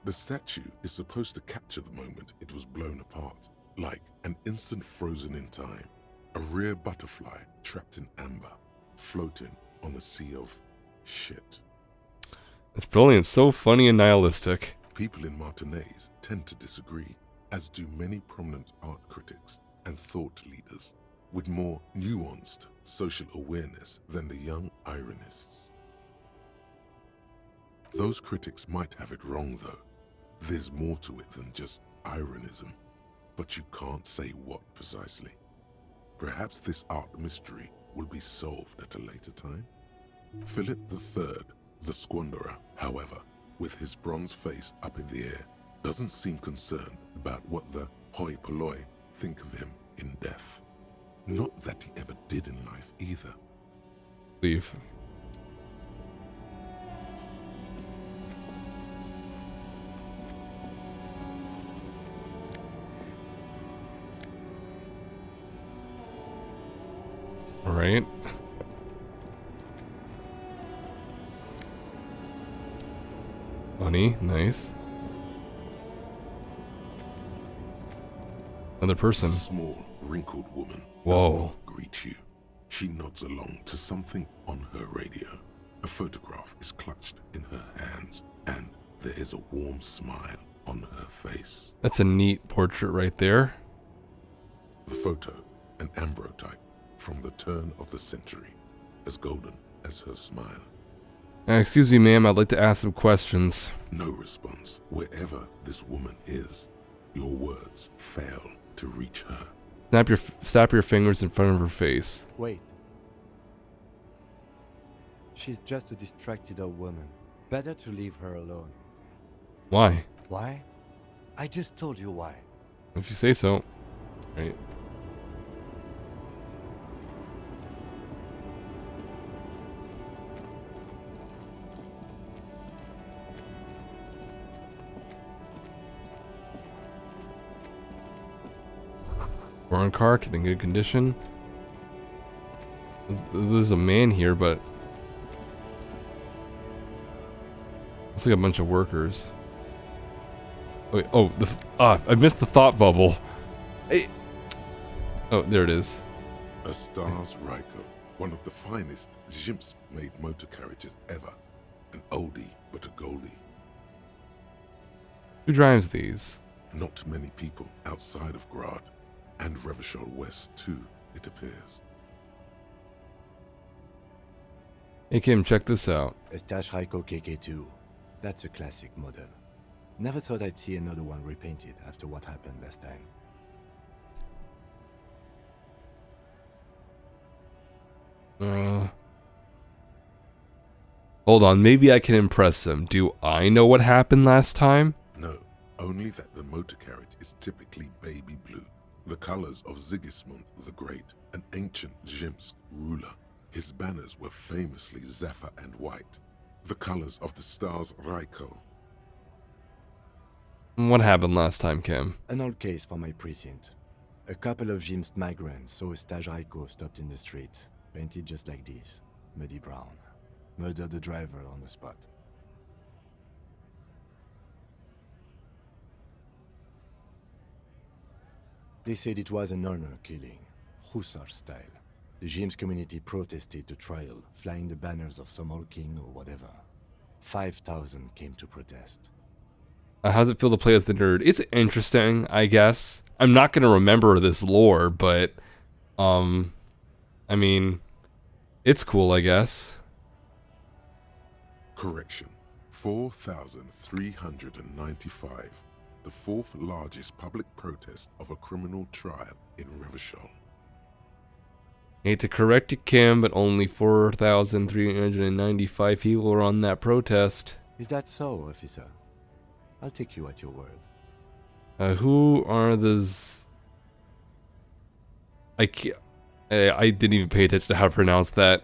The statue is supposed to capture the moment it was blown apart, like an instant frozen in time, a rare butterfly trapped in amber, floating on a sea of shit. It's brilliant, so funny and nihilistic. People in Martinaise tend to disagree, as do many prominent art critics and thought leaders. with more nuanced social awareness than the young ironists. Those critics might have it wrong, though. There's more to it than just ironism, but you can't say what precisely. Perhaps this art mystery will be solved at a later time? Philip III, the Squanderer, however, with his bronze face up in the air, doesn't seem concerned about what the hoi polloi think of him in death. Not that he ever did in life either. Leave. All right. Money, nice. Another person. A small, wrinkled woman Whoa. does not greet you. She nods along to something on her radio. A photograph is clutched in her hands, and there is a warm smile on her face. That's a neat portrait right there. The photo, an ambrotype from the turn of the century, as golden as her smile. Excuse me, ma'am, I'd like to ask some questions. No response. Wherever this woman is, your words fail to reach her. Snap your fingers in front of her face. Wait. She's just a distracted old woman. Better to leave her alone. Why? Why? I just told you why. If you say so. Right. Foreign car, in good condition. There's a man here, but looks like a bunch of workers. Wait, oh, I missed the thought bubble. Hey. Oh, there it is. A Stars Ryko, one of the finest Zhimsk-made motor carriages ever. An oldie, but a goldie. Who drives these? Not many people outside of Grad. And Revachol West, too, it appears. Hey Kim, check this out. A Stash Ryko KK2. That's a classic model. Never thought I'd see another one repainted after what happened last time. Hold on, maybe I can impress them. Do I know what happened last time? No, only that the motor carriage is typically baby blue. The colors of Sigismund the Great, an ancient Zhimsk ruler. His banners were famously zephyr and white. The colors of the Stars Ryko. What happened last time, Kim? An old case for my precinct. A couple of Zhimsk migrants saw a Stash Ryko stopped in the street, painted just like this, muddy brown. Murdered the driver on the spot. They said it was an honor killing, Hussar style. The Zhimsk community protested the trial, flying the banners of some old king or whatever. 5,000 came to protest. How's it feel to play as the nerd? It's interesting, I guess. I'm not gonna remember this lore, but, I mean, it's cool, I guess. Correction. 4,395. The fourth largest public protest of a criminal trial in Revachol. Hate to correct you, Kim, but only 4,395 people were on that protest. Is that so, officer? I'll take you at your word. Who are the... I didn't even pay attention to how to pronounce that.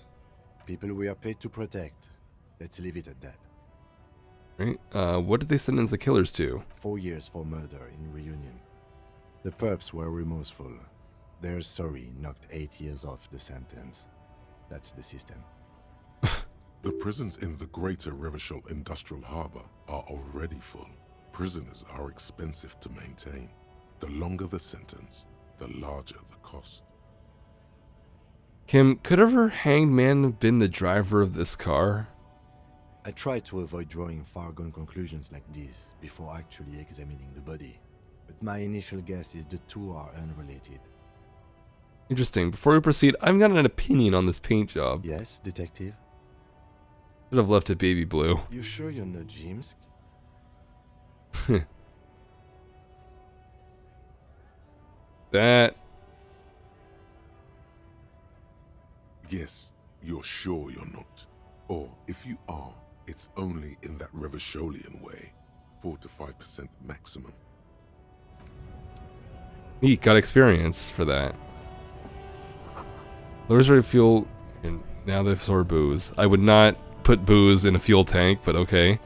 People we are paid to protect. Let's leave it at that. Right? What did they sentence the killers to? 4 years for murder in Reunion. The perps were remorseful. Their sorry knocked 8 years off the sentence. That's the system. The prisons in the greater Revachol Industrial Harbor are already full. Prisoners are expensive to maintain. The longer the sentence, the larger the cost. Kim, could ever Hanged Man have been the driver of this car? I try to avoid drawing far-gone conclusions like this before actually examining the body, but my initial guess is the two are unrelated. Interesting. Before we proceed, I've got an opinion on this paint job. Yes, detective? Should have left it baby blue. You sure you're not James? That... Yes, you're sure you're not. Or if you are, it's only in that Revacholian way. 4 to 5% maximum. Neat, got experience for that. Lowers rate of fuel, and now they store booze. I would not put booze in a fuel tank, but okay.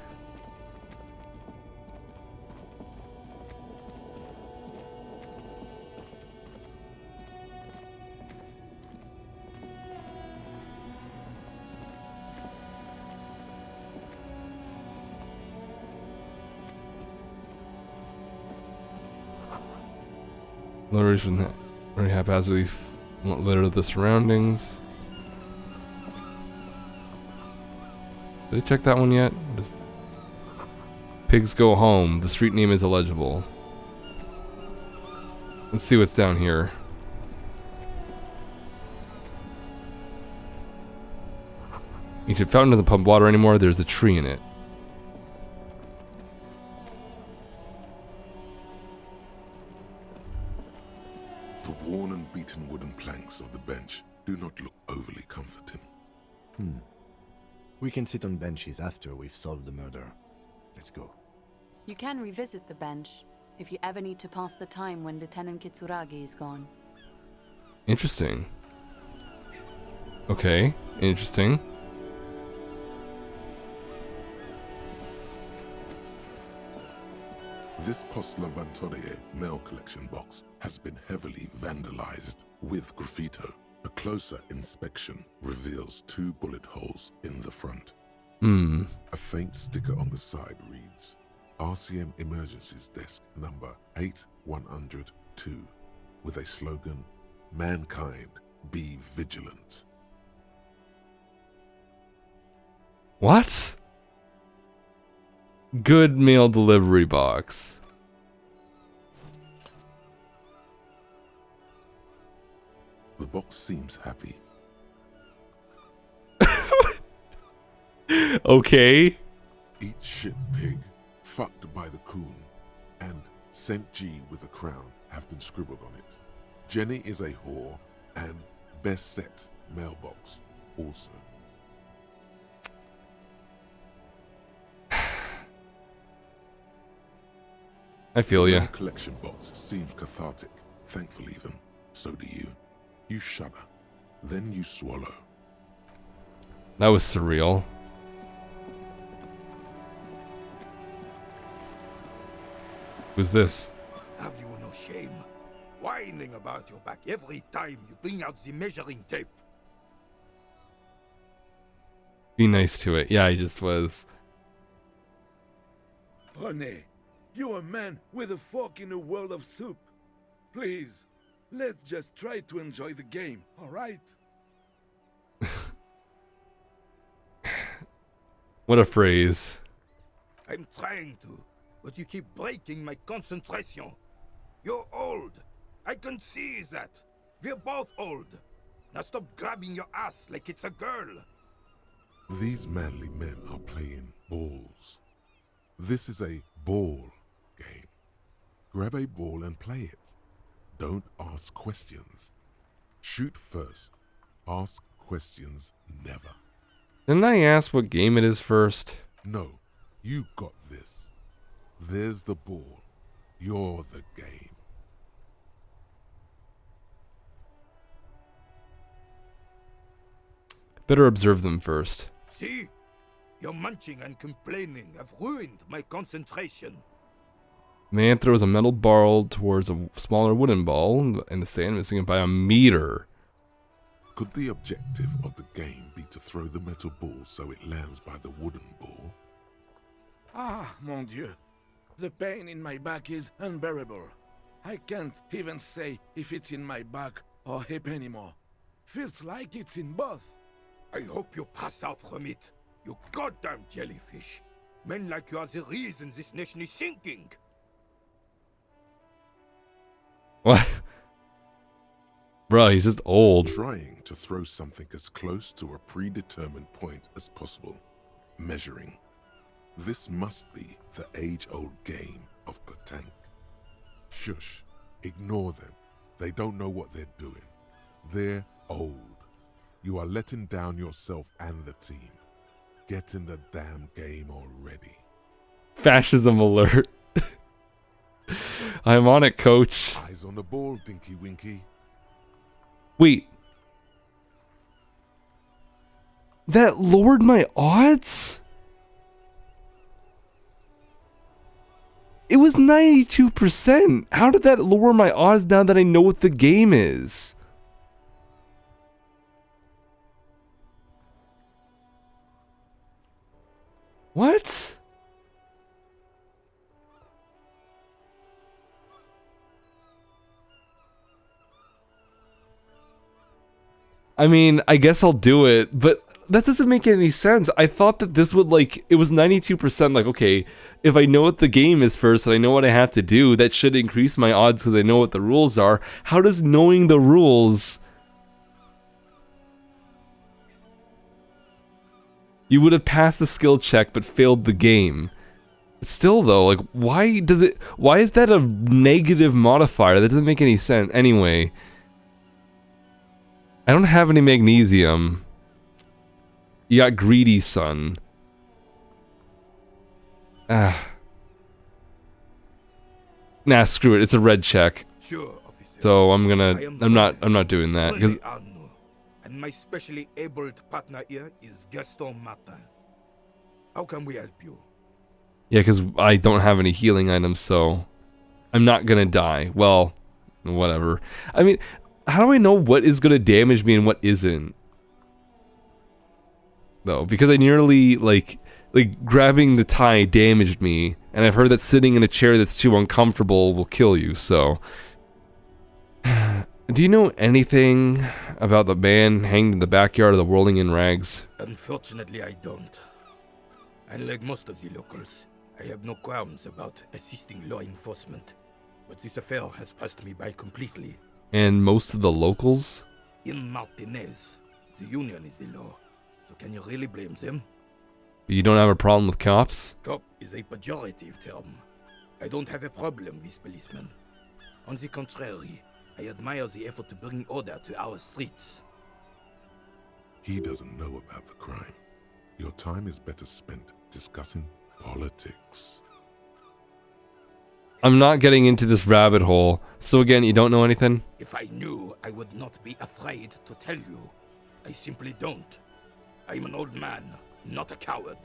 Lowers from that very haphazardly litter the surroundings. Did I check that one yet? Pigs go home. The street name is illegible. Let's see what's down here. Ancient fountain doesn't pump water anymore. There's a tree in it. The worn and beaten wooden planks of the bench do not look overly comforting. We can sit on benches after we've solved the murder. Let's go. You can revisit the bench if you ever need to pass the time when Lieutenant Kitsuragi is gone. Interesting. Okay, interesting. This Postlavantorie mail collection box has been heavily vandalized with graffito. A closer inspection reveals 2 bullet holes in the front. A faint sticker on the side reads, RCM Emergencies Desk number 8102, with a slogan, Mankind, be vigilant. What? Good mail delivery box. The box seems happy. Okay. Eat shit pig, fucked by the coon, and Saint G with a crown have been scribbled on it. Jenny is a whore, and best set mailbox also. I feel ya. The collection box seems cathartic, thankful even. So do you. You shudder, then you swallow. That was surreal. Who's this? Have you no shame? Whining about your back every time you bring out the measuring tape. Be nice to it. Yeah, I just was. René, you're a man with a fork in a world of soup. Please, let's just try to enjoy the game, alright? What a phrase. I'm trying to, but you keep breaking my concentration. You're old. I can see that. We're both old. Now stop grabbing your ass like it's a girl. These manly men are playing balls. This is a ball game. Grab a ball and play it. Don't ask questions. Shoot first. Ask questions never. Didn't I ask what game it is first? No, you got this. There's the ball. You're the game. Better observe them first. See? Your munching and complaining have ruined my concentration. Man throws a metal ball towards a smaller wooden ball in the sand, missing it by a meter. Could the objective of the game be to throw the metal ball so it lands by the wooden ball? Ah, mon Dieu. The pain in my back is unbearable. I can't even say if it's in my back or hip anymore. Feels like it's in both. I hope you pass out from it, you goddamn jellyfish. Men like you are the reason this nation is sinking. What? Bro, he's just old. Trying to throw something as close to a predetermined point as possible. Measuring. This must be the age-old game of petanque. Shush. Ignore them. They don't know what they're doing. They're old. You are letting down yourself and the team. Get in the damn game already. Fascism alert. I'm on it, coach. Eyes on the ball, Dinky Winky. Wait. That lowered my odds? It was 92%. How did that lower my odds now that I know what the game is? What? I mean, I guess I'll do it, but that doesn't make any sense. I thought that this would, like, it was 92%, like, okay, if I know what the game is first and I know what I have to do, that should increase my odds because I know what the rules are. How does knowing the rules... You would have passed the skill check but failed the game. Still though, like, why is that a negative modifier? That doesn't make any sense. Anyway. I don't have any magnesium. You got greedy, son. Ah. Nah, screw it. It's a red check. Sure, officer. So I'm not doing that because and my specially abled partner here is Gaston Martin. How can we help you? yeah, because I don't have any healing items, so I'm not gonna die. Well, whatever. I mean, how do I know what is gonna damage me and what isn't? Though, because I nearly like grabbing the tie damaged me, and I've heard that sitting in a chair that's too uncomfortable will kill you. So, do you know anything about the man hanged in the backyard of the Whirling in Rags? Unfortunately, I don't. Unlike most of the locals, I have no qualms about assisting law enforcement, but this affair has passed me by completely. And most of the locals? In Martinez, the union is the law, so can you really blame them? You don't have a problem with cops? Cop is a pejorative term. I don't have a problem with policemen. On the contrary, I admire the effort to bring order to our streets. He doesn't know about the crime. Your time is better spent discussing politics. I'm not getting into this rabbit hole. So again, you don't know anything? If I knew, I would not be afraid to tell you. I simply don't. I'm an old man, not a coward.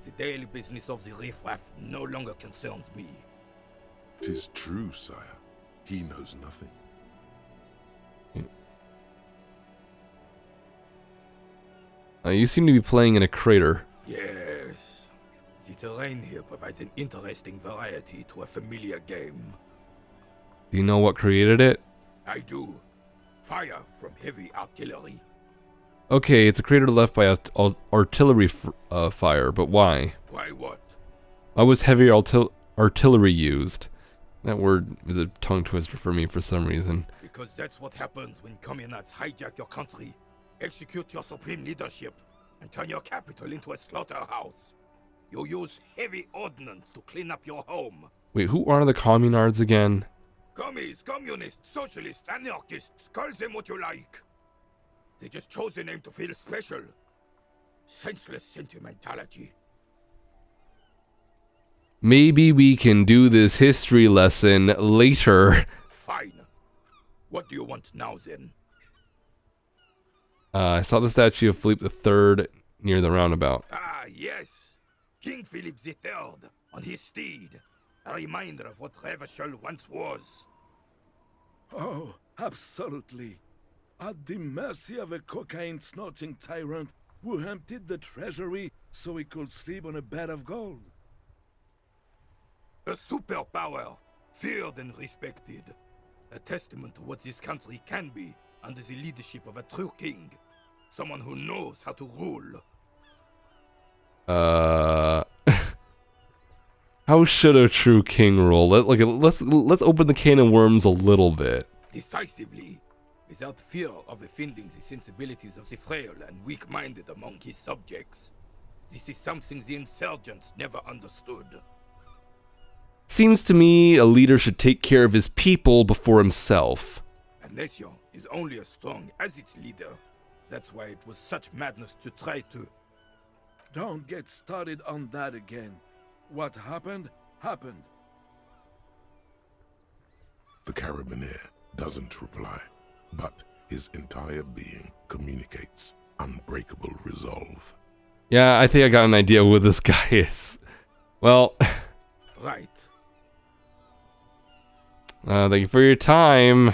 The daily business of the riffraff no longer concerns me. 'Tis true, sire. He knows nothing. You seem to be playing in a crater. Yes. The terrain here provides an interesting variety to a familiar game. Do you know what created it? I do. Fire from heavy artillery. Okay, it's a crater left by artillery fire, but why? Why what? Why was heavy artillery used? That word is a tongue twister for me for some reason. Because that's what happens when communards hijack your country, execute your supreme leadership, and turn your capital into a slaughterhouse. You use heavy ordnance to clean up your home. Wait, who are the communards again? Commies, communists, socialists, anarchists, call them what you like. They just chose the name to feel special. Senseless sentimentality. Maybe we can do this history lesson later. Fine. What do you want now, then? I saw the statue of Philippe III near the roundabout. Ah, yes. King Philip III on his steed. A reminder of what Revachol once was. Oh, absolutely. At the mercy of a cocaine-snorting tyrant who emptied the treasury so he could sleep on a bed of gold. A superpower, feared and respected. A testament to what this country can be under the leadership of a true king. Someone who knows how to rule. How should a true king rule? Let's open the can of worms a little bit. Decisively. without fear of offending the sensibilities of the frail and weak-minded among his subjects. This is something the insurgents never understood. Seems to me a leader should take care of his people before himself. Elysium is only as strong as its leader. That's why it was such madness to try to... Don't get started on that again. What happened, happened. The Carabiner doesn't reply, but his entire being communicates unbreakable resolve. Yeah, I think I got an idea who this guy is. Well... Right. Thank you for your time.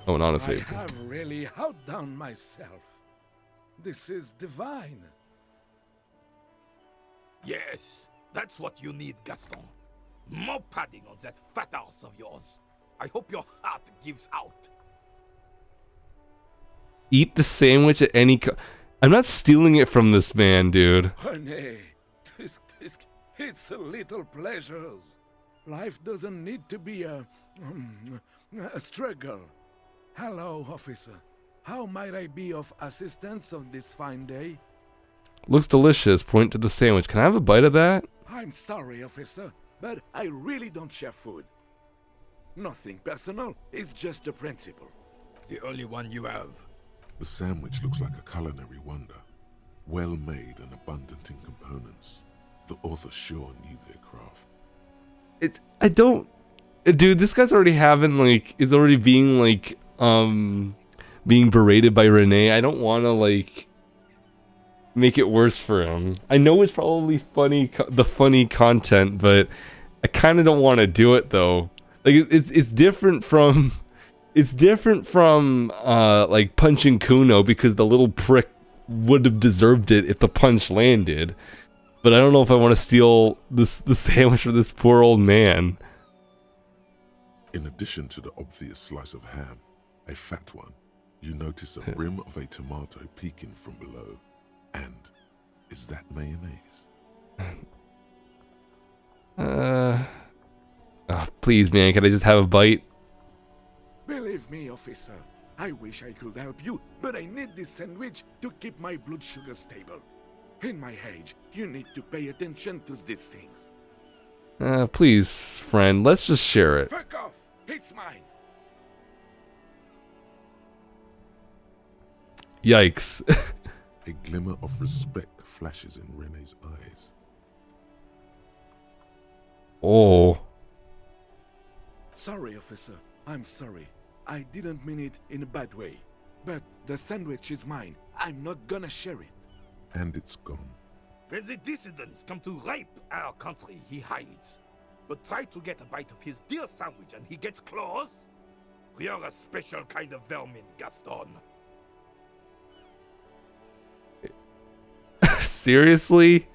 Oh, not a safety. I have really outdone myself. This is divine. Yes, that's what you need, Gaston. More padding on that fat arse of yours. I hope your heart gives out. Eat the sandwich at any I'm not stealing it from this man, dude. Honey, it's a little pleasures. Life doesn't need to be a struggle. Hello, officer. How might I be of assistance on this fine day? Looks delicious. Point to the sandwich. Can I have a bite of that? I'm sorry, officer, but I really don't share food. Nothing personal, it's just a principle. The only one you have. The sandwich looks like a culinary wonder. Well made and abundant in components. The author sure knew their craft. I don't... Dude, this guy's already having, like... Is already being, like, being berated by Renee. I don't want to, like... make it worse for him. I know it's probably funny, the funny content, but I kind of don't want to do it, though. Like, it's different from... It's different from, like, punching Kuno, because the little prick would have deserved it if the punch landed. But I don't know if I want to steal the sandwich from this poor old man. In addition to the obvious slice of ham, a fat one, you notice a rim of a tomato peeking from below. And is that mayonnaise? Oh, please, man, can I just have a bite? Believe me, officer, I wish I could help you, but I need this sandwich to keep my blood sugar stable. In my age, you need to pay attention to these things. Please, friend, let's just share it. Fuck off! It's mine! Yikes. A glimmer of respect flashes in Renee's eyes. Oh. Sorry, officer. I'm sorry. I didn't mean it in a bad way. But the sandwich is mine. I'm not gonna share it. And it's gone. When the dissidents come to rape our country, he hides. But try to get a bite of his dear sandwich and he gets claws? We are a special kind of vermin, Gaston. Seriously?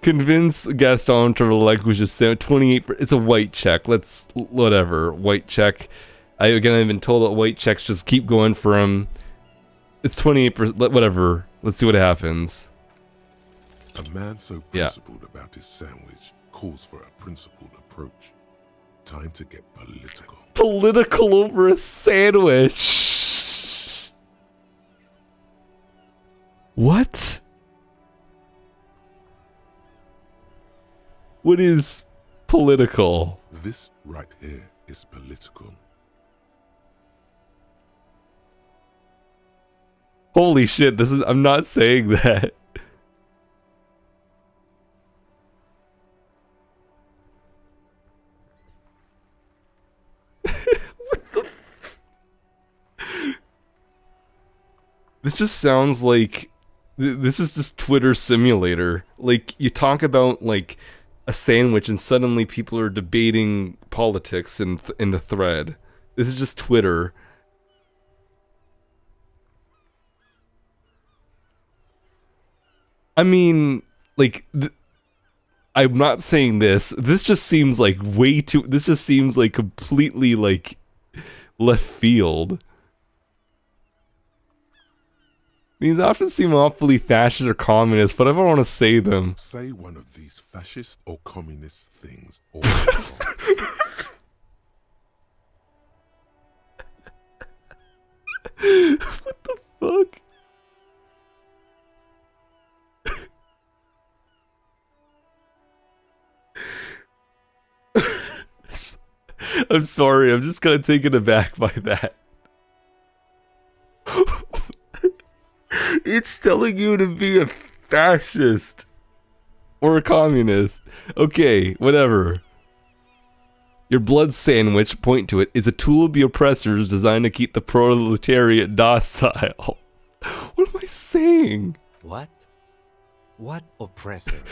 Convince Gaston to relinquish his 28. It's a white check. Let's whatever white check. I've been told that white checks just keep going for him. It's 28%. Whatever. Let's see what happens. A man so principled about his sandwich calls for a principled approach. Time to get political. Political over a sandwich. What? What is political? This right here is political. Holy shit, this is... I'm not saying that. This just sounds like... This is just Twitter simulator. Like, you talk about, like, a sandwich and suddenly people are debating politics in the thread. This is just Twitter. I mean, like, I'm not saying this. This just seems like way too... This just seems like completely, like, left field. These options seem awfully fascist or communist, but I don't want to say them. Say one of these fascist or communist things. Or What the fuck? I'm sorry, I'm just kind of taken aback by that. It's telling you to be a fascist or a communist. Okay, whatever. Your blood sandwich, point to it, is a tool of the oppressors designed to keep the proletariat docile. What am I saying? What? What oppressor?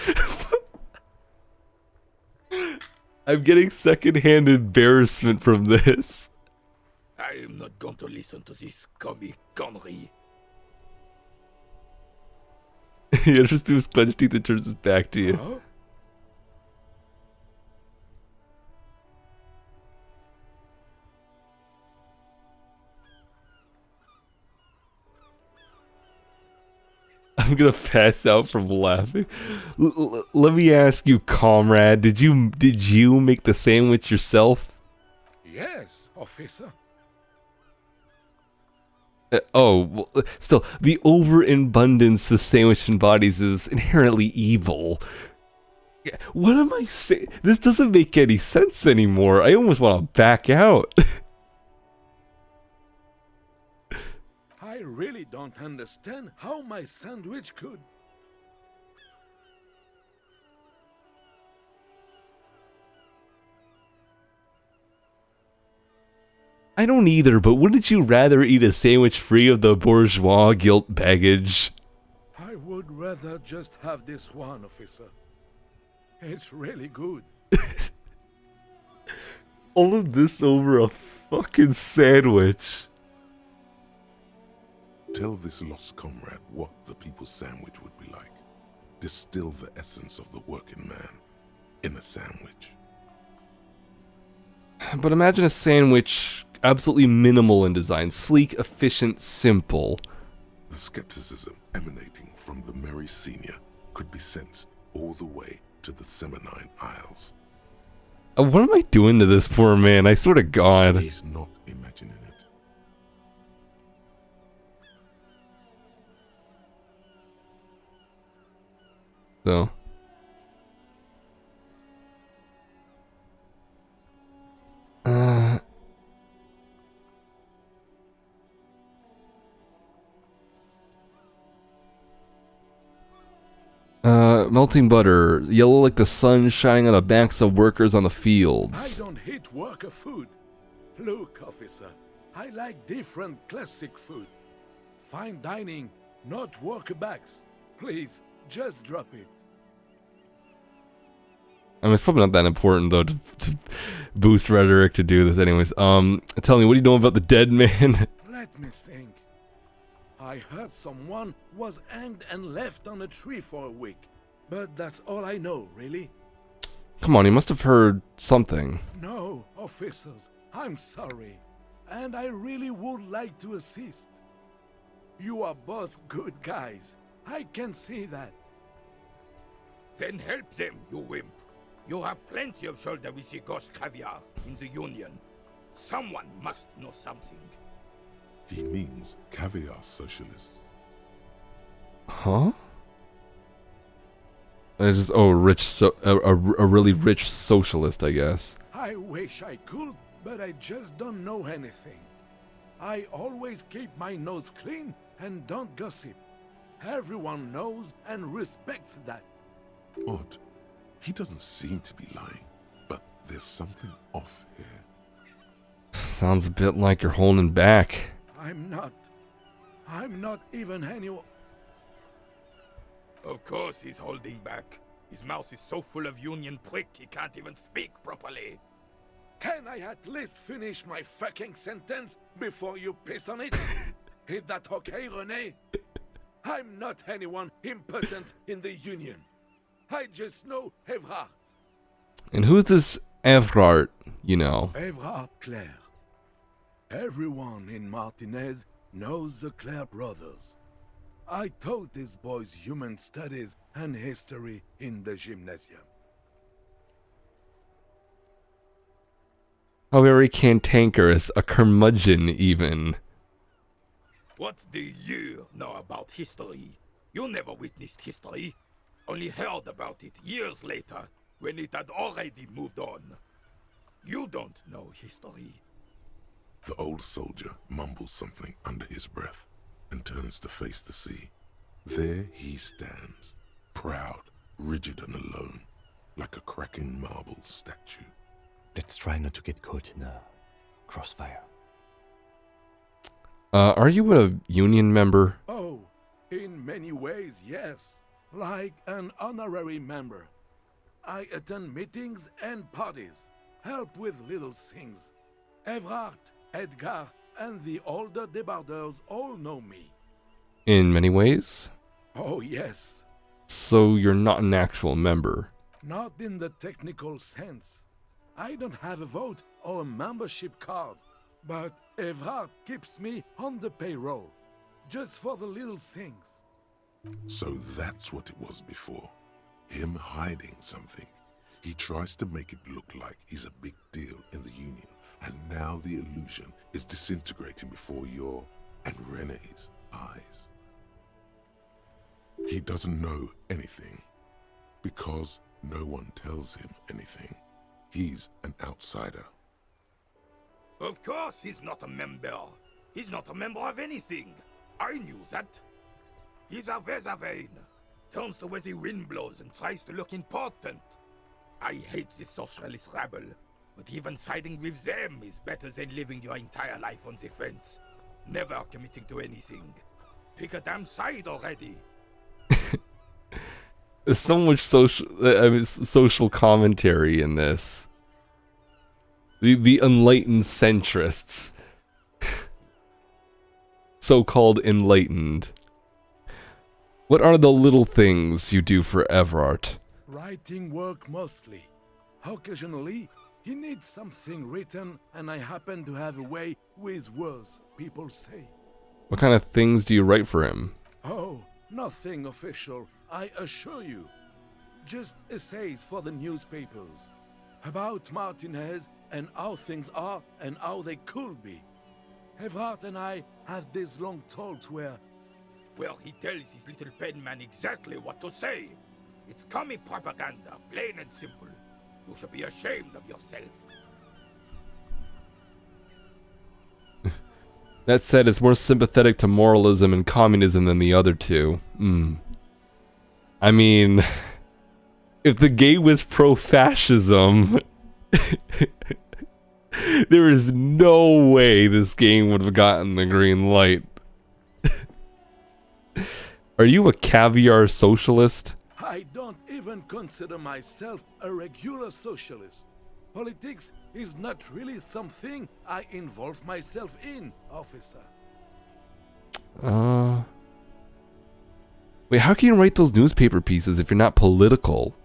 I'm getting secondhand embarrassment from this. I am not going to listen to this comic connery. He enters through his clenched teeth and turns his back to you. Huh? I'm gonna pass out from laughing. Let me ask you, comrade, did you make the sandwich yourself? Yes, officer. Well, still, the overabundance the sandwich embodies is inherently evil. What am I saying? This doesn't make any sense anymore. I almost want to back out. I really don't understand how my sandwich could. I don't either, but wouldn't you rather eat a sandwich free of the bourgeois guilt baggage? I would rather just have this one, officer. It's really good. All of this over a fucking sandwich. Tell this lost comrade what the people's sandwich would be like. Distill the essence of the working man in a sandwich. But imagine a sandwich absolutely minimal in design, sleek, efficient, simple. The skepticism emanating from the Merry Senior could be sensed all the way to the Seminine Isles. What am I doing to this poor man? I swear to God. He's not imagining it. So. Melting butter, yellow like the sun shining on the backs of workers on the I fields. don't hate worker food. Look, officer, I like different classic food. Fine dining, not worker bags. Please, just drop it. I mean, it's probably not that important though to boost rhetoric to do this, anyways. Tell me, what do you know about the dead man? Let me think. I heard someone was hanged and left on a tree for a week. But that's all I know, really. Come on, you must have heard something. No, officers, I'm sorry. And I really would like to assist. You are both good guys. I can see that. Then help them, you wimp. You have plenty of shoulder with the ghost caviar in the Union. Someone must know something. He means caviar socialists. Huh? It's just, oh, a really rich socialist, I guess. I wish I could, but I just don't know anything. I always keep my nose clean and don't gossip. Everyone knows and respects that. Odd. He doesn't seem to be lying, but there's something off here. Sounds a bit like you're holding back. I'm not even anyone. Of course he's holding back. His mouth is so full of Union prick he can't even speak properly. Can I at least finish my fucking sentence before you piss on it? Is that okay, René? I'm not anyone important in the Union. I just know Evrard. And who's this Evrard, you know? Evrard Clare. Everyone in Martinez knows the Clare brothers. I taught these boys human studies and history in the gymnasium. How very cantankerous, a curmudgeon even. What do you know about history? You never witnessed history. Only heard about it years later, when it had already moved on. You don't know history. The old soldier mumbles something under his breath and turns to face the sea. There he stands, proud, rigid and alone, like a cracking marble statue. Let's try not to get caught in a crossfire. Are you a union member? Oh, in many ways, yes. Like an honorary member. I attend meetings and parties, help with little things. Evrard, Edgar, and the older debarders all know me. In many ways? Oh, yes. So you're not an actual member? Not in the technical sense. I don't have a vote or a membership card, but Evrard keeps me on the payroll, just for the little things. So that's what it was before. Him hiding something. He tries to make it look like he's a big deal in the Union, and now the illusion is disintegrating before your and Renee's eyes. He doesn't know anything, because no one tells him anything. He's an outsider. Of course he's not a member. He's not a member of anything. I knew that. He's a Vezavane. Turns the way the wind blows and tries to look important. I hate this socialist rabble, but even siding with them is better than living your entire life on the fence. Never committing to anything. Pick a damn side already. There's so much social commentary in this. The enlightened centrists. So-called enlightened. What are the little things you do for Evrard? Writing work mostly. Occasionally, he needs something written, and I happen to have a way with words, people say. What kind of things do you write for him? Oh, nothing official, I assure you. Just essays for the newspapers. About Martinez and how things are and how they could be. Evrard and I had these long talks where... Well, he tells his little pen man exactly what to say. It's commie propaganda, plain and simple. You should be ashamed of yourself. That said, it's more sympathetic to moralism and communism than the other two. I mean, if the gay was pro-fascism, there is no way this game would have gotten the green light. Are you a caviar socialist? I don't even consider myself a regular socialist. Politics is not really something I involve myself in, officer. Wait, how can you write those newspaper pieces if you're not political?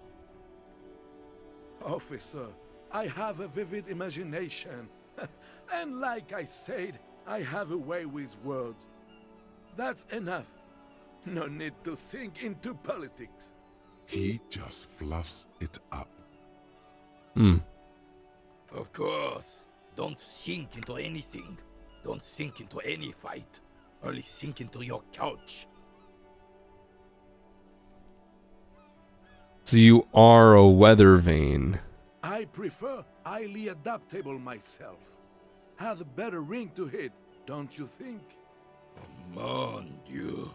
Officer, I have a vivid imagination. And like I said, I have a way with words. That's enough. No need to sink into politics. He just fluffs it up. Of course. Don't sink into anything. Don't sink into any fight. Only sink into your couch. So you are a weather vane. I prefer highly adaptable myself. Has a better ring to hit, don't you think? Mon Dieu.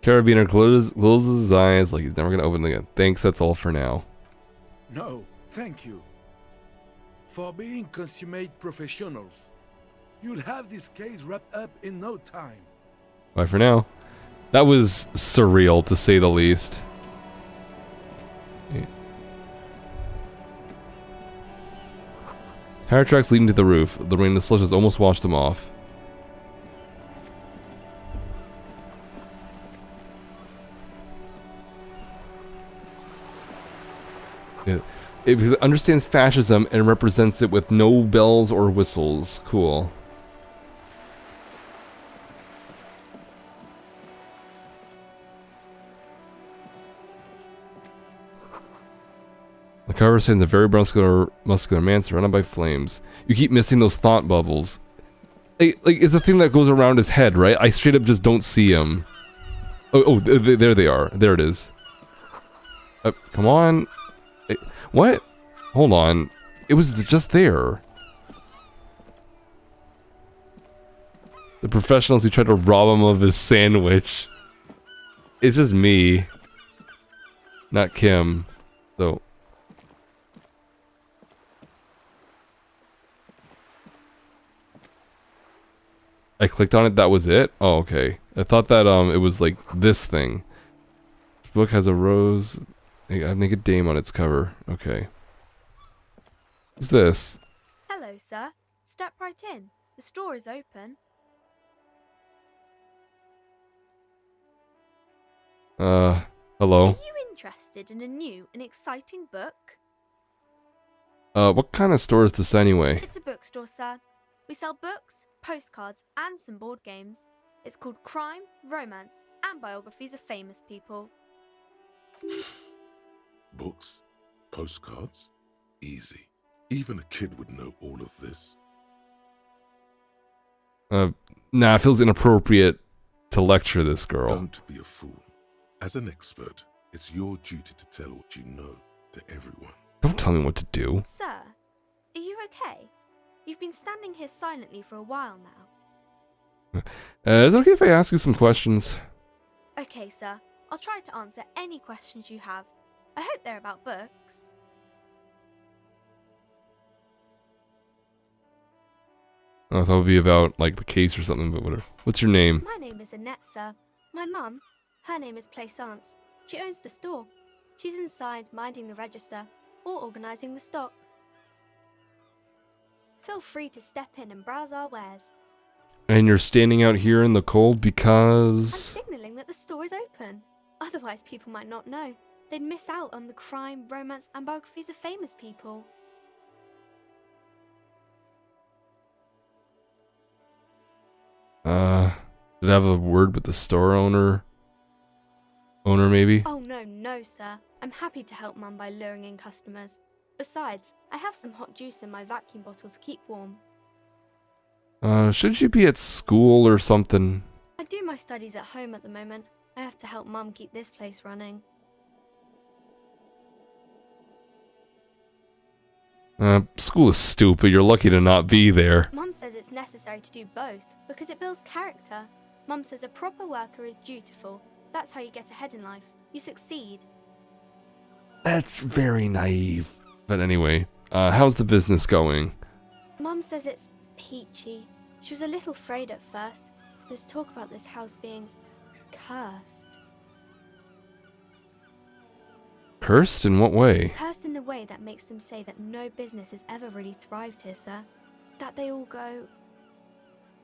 Carabiner closes his eyes like he's never going to open them again. Thanks, that's all for now. No, thank you. For being consummate professionals. You'll have this case wrapped up in no time. Bye for now. That was surreal, to say the least. Okay. Tire tracks leading to the roof. The rain and slush has almost washed them off. It understands fascism and represents it with no bells or whistles. Cool. cover stands a very muscular man surrounded by flames. You keep missing those thought bubbles. Like, it's a thing that goes around his head, right? I straight up just don't see him. Oh, there they are. There it is. Come on. What? Hold on. It was just there. The professionals who tried to rob him of his sandwich. It's just me. Not Kim. So. I clicked on it, that was it? Oh, okay. I thought that it was like this thing. This book has a rose. I make a dame on its cover. Okay. What's this? Hello, sir. Step right in. The store is open. Hello? Are you interested in a new and exciting book? What kind of store is this anyway? It's a bookstore, sir. We sell books, postcards, and some board games. It's called Crime, Romance, and Biographies of Famous People. Books? Postcards? Easy. Even a kid would know all of this. Nah, it feels inappropriate to lecture this girl. Don't be a fool. As an expert, it's your duty to tell what you know to everyone. Don't tell me what to do. Sir, are you okay? You've been standing here silently for a while now. Is it okay if I ask you some questions? Okay, sir. I'll try to answer any questions you have. I hope they're about books. I thought it would be about, like, the case or something, but whatever. What's your name? My name is Annette, sir. My mum, her name is Plaisance. She owns the store. She's inside minding the register or organising the stock. Feel free to step in and browse our wares. And you're standing out here in the cold because... I'm signalling that the store is open. Otherwise, people might not know. They'd miss out on the crime, romance, and biographies of famous people. Did I have a word with the store owner? Owner, maybe? Oh, no, sir. I'm happy to help Mum by luring in customers. Besides, I have some hot juice in my vacuum bottle to keep warm. Should you be at school or something? I do my studies at home at the moment. I have to help Mum keep this place running. School is stupid. You're lucky to not be there. Mum says it's necessary to do both because it builds character. Mum says a proper worker is dutiful. That's how you get ahead in life. You succeed. That's very naive. But anyway, how's the business going? Mum says it's peachy. She was a little afraid at first. There's talk about this house being cursed. Cursed in what way? Cursed in the way that makes them say that no business has ever really thrived here, sir. That they all go...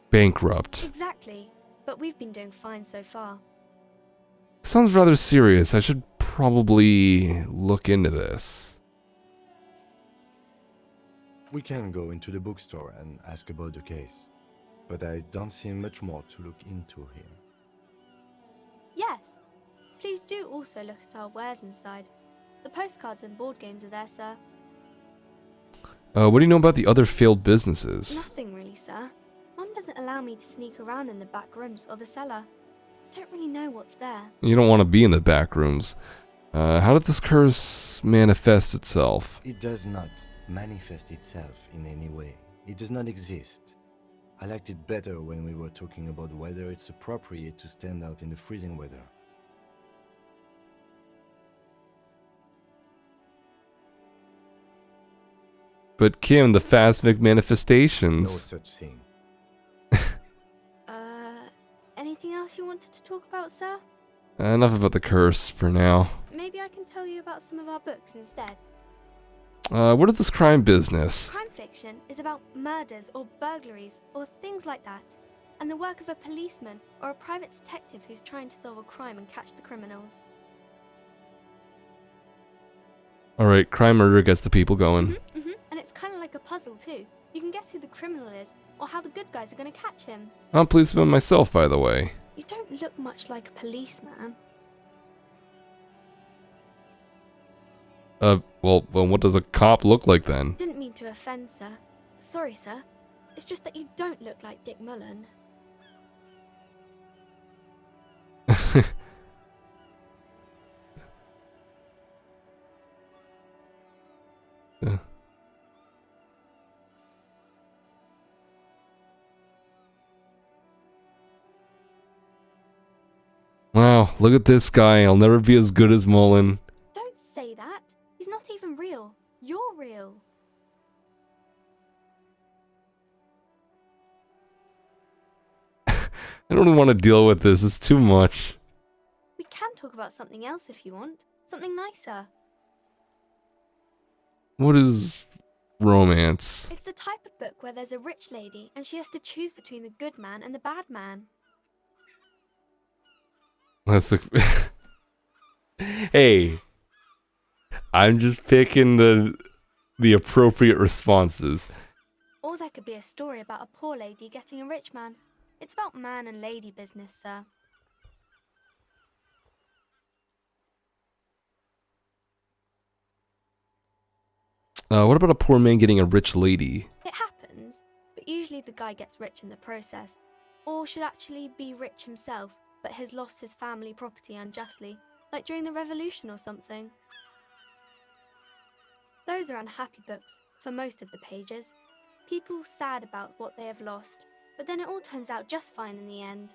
bankrupt. Exactly. But we've been doing fine so far. Sounds rather serious. I should probably look into this. We can go into the bookstore and ask about the case, but I don't see much more to look into here. Yes. Please do also look at our wares inside. The postcards and board games are there, sir. What do you know about the other failed businesses? Nothing really, sir. Mum doesn't allow me to sneak around in the back rooms or the cellar. I don't really know what's there. You don't want to be in the back rooms. How did this curse manifest itself? It does not manifest itself in any way. It does not exist. I liked it better when we were talking about whether it's appropriate to stand out in the freezing weather. But Kim, the phasmic manifestations. No such thing. Anything else you wanted to talk about, sir? Enough about the curse for now. Maybe I can tell you about some of our books instead. What is this crime business? Crime fiction is about murders or burglaries or things like that, and the work of a policeman or a private detective who's trying to solve a crime and catch the criminals. Alright, crime murder gets the people going. And it's kind of like a puzzle too. You can guess who the criminal is, or how the good guys are going to catch him. I'm a policeman myself, by the way. You don't look much like a policeman. Well, what does a cop look like then? Didn't mean to offend, sir. Sorry, sir. It's just that you don't look like Dick Mullen. Yeah. Wow, look at this guy. I'll never be as good as Mullen. Don't say that. He's not even real. You're real. I don't even want to deal with this. It's too much. We can talk about something else if you want. Something nicer. What is romance? It's the type of book where there's a rich lady and she has to choose between the good man and the bad man. That's a... Hey, I'm just picking the appropriate responses. Or there could be a story about a poor lady getting a rich man. It's about man and lady business, sir. What about a poor man getting a rich lady? It happens, but usually the guy gets rich in the process. Or should actually be rich himself, but has lost his family property unjustly, like during the revolution or something. Those are unhappy books, for most of the pages. People sad about what they have lost, but then it all turns out just fine in the end.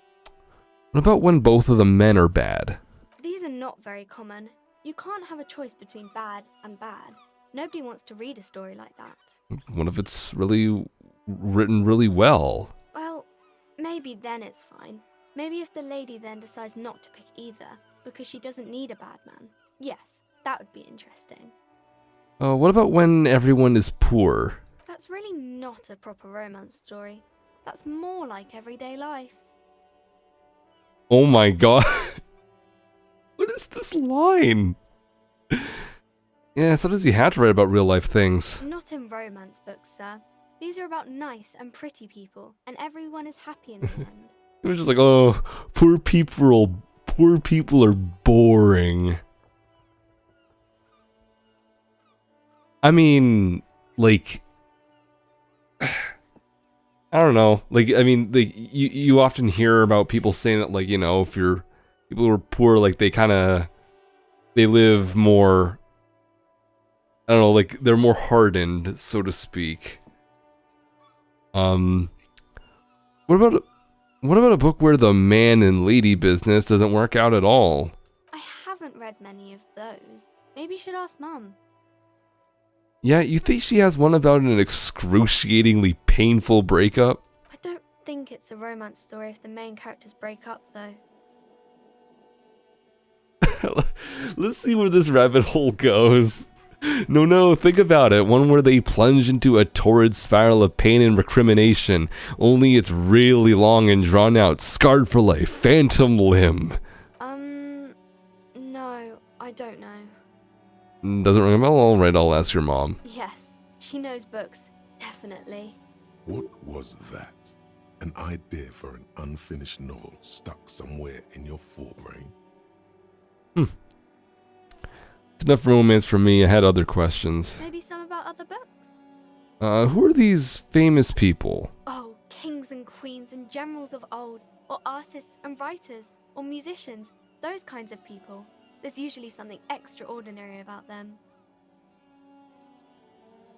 What about when both of the men are bad? These are not very common. You can't have a choice between bad and bad. Nobody wants to read a story like that. What if it's really written really well? Well, maybe then it's fine. Maybe if the lady then decides not to pick either, because she doesn't need a bad man. Yes, that would be interesting. What about when everyone is poor? That's really not a proper romance story. That's more like everyday life. Oh my god. What is this line? Yeah, sometimes you have to write about real life things. Not in romance books, sir. These are about nice and pretty people, and everyone is happy in the end. It was just like, oh, poor people are boring. I mean, like, I don't know. Like, I mean, like, you often hear about people saying that, like, you know, if you're people who are poor, like, they live more, I don't know, like, they're more hardened, so to speak. What about a book where the man and lady business doesn't work out at all? I haven't read many of those. Maybe you should ask Mum. Yeah, you think she has one about an excruciatingly painful breakup? I don't think it's a romance story if the main characters break up, though. Let's see where this rabbit hole goes. No, think about it. One where they plunge into a torrid spiral of pain and recrimination. Only it's really long and drawn out. Scarred for life. Phantom limb. No, I don't know. Doesn't ring a bell? Alright, I'll ask your mom. Yes, she knows books. Definitely. What was that? An idea for an unfinished novel stuck somewhere in your forebrain? It's enough romance for me. I had other questions. Maybe some about other books? Who are these famous people? Oh, kings and queens and generals of old, or artists and writers, or musicians, those kinds of people. There's usually something extraordinary about them.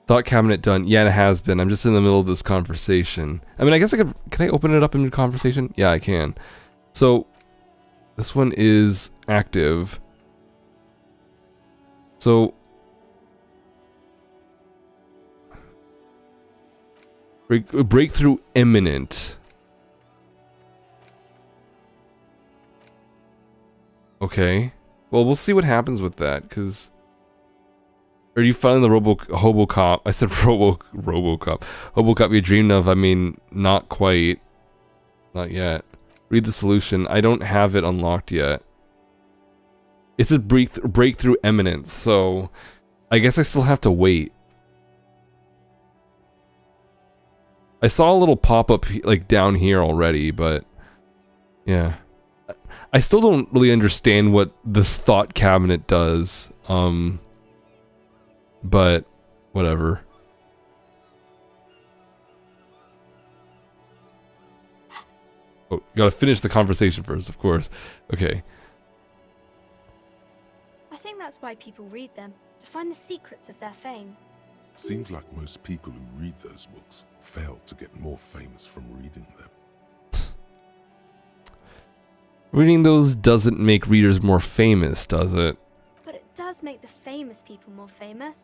Thought cabinet done. Yeah, it has been. I'm just in the middle of this conversation. I mean, I guess can I open it up in conversation? Yeah, I can. So, this one is active. So, breakthrough imminent. Okay. Well, we'll see what happens with that, because... Are you finding the Hobocop? I said Robocop. Hobocop you dreamed of. I mean, not quite. Not yet. Read the solution. I don't have it unlocked yet. It says breakthrough imminent, so... I guess I still have to wait. I saw a little pop-up, like, down here already, but... Yeah. I still don't really understand what this thought cabinet does. but whatever. Oh, gotta finish the conversation first, of course. Okay. I think that's why people read them, to find the secrets of their fame. Seems like most people who read those books fail to get more famous from reading them. Reading those doesn't make readers more famous, does it? But it does make the famous people more famous.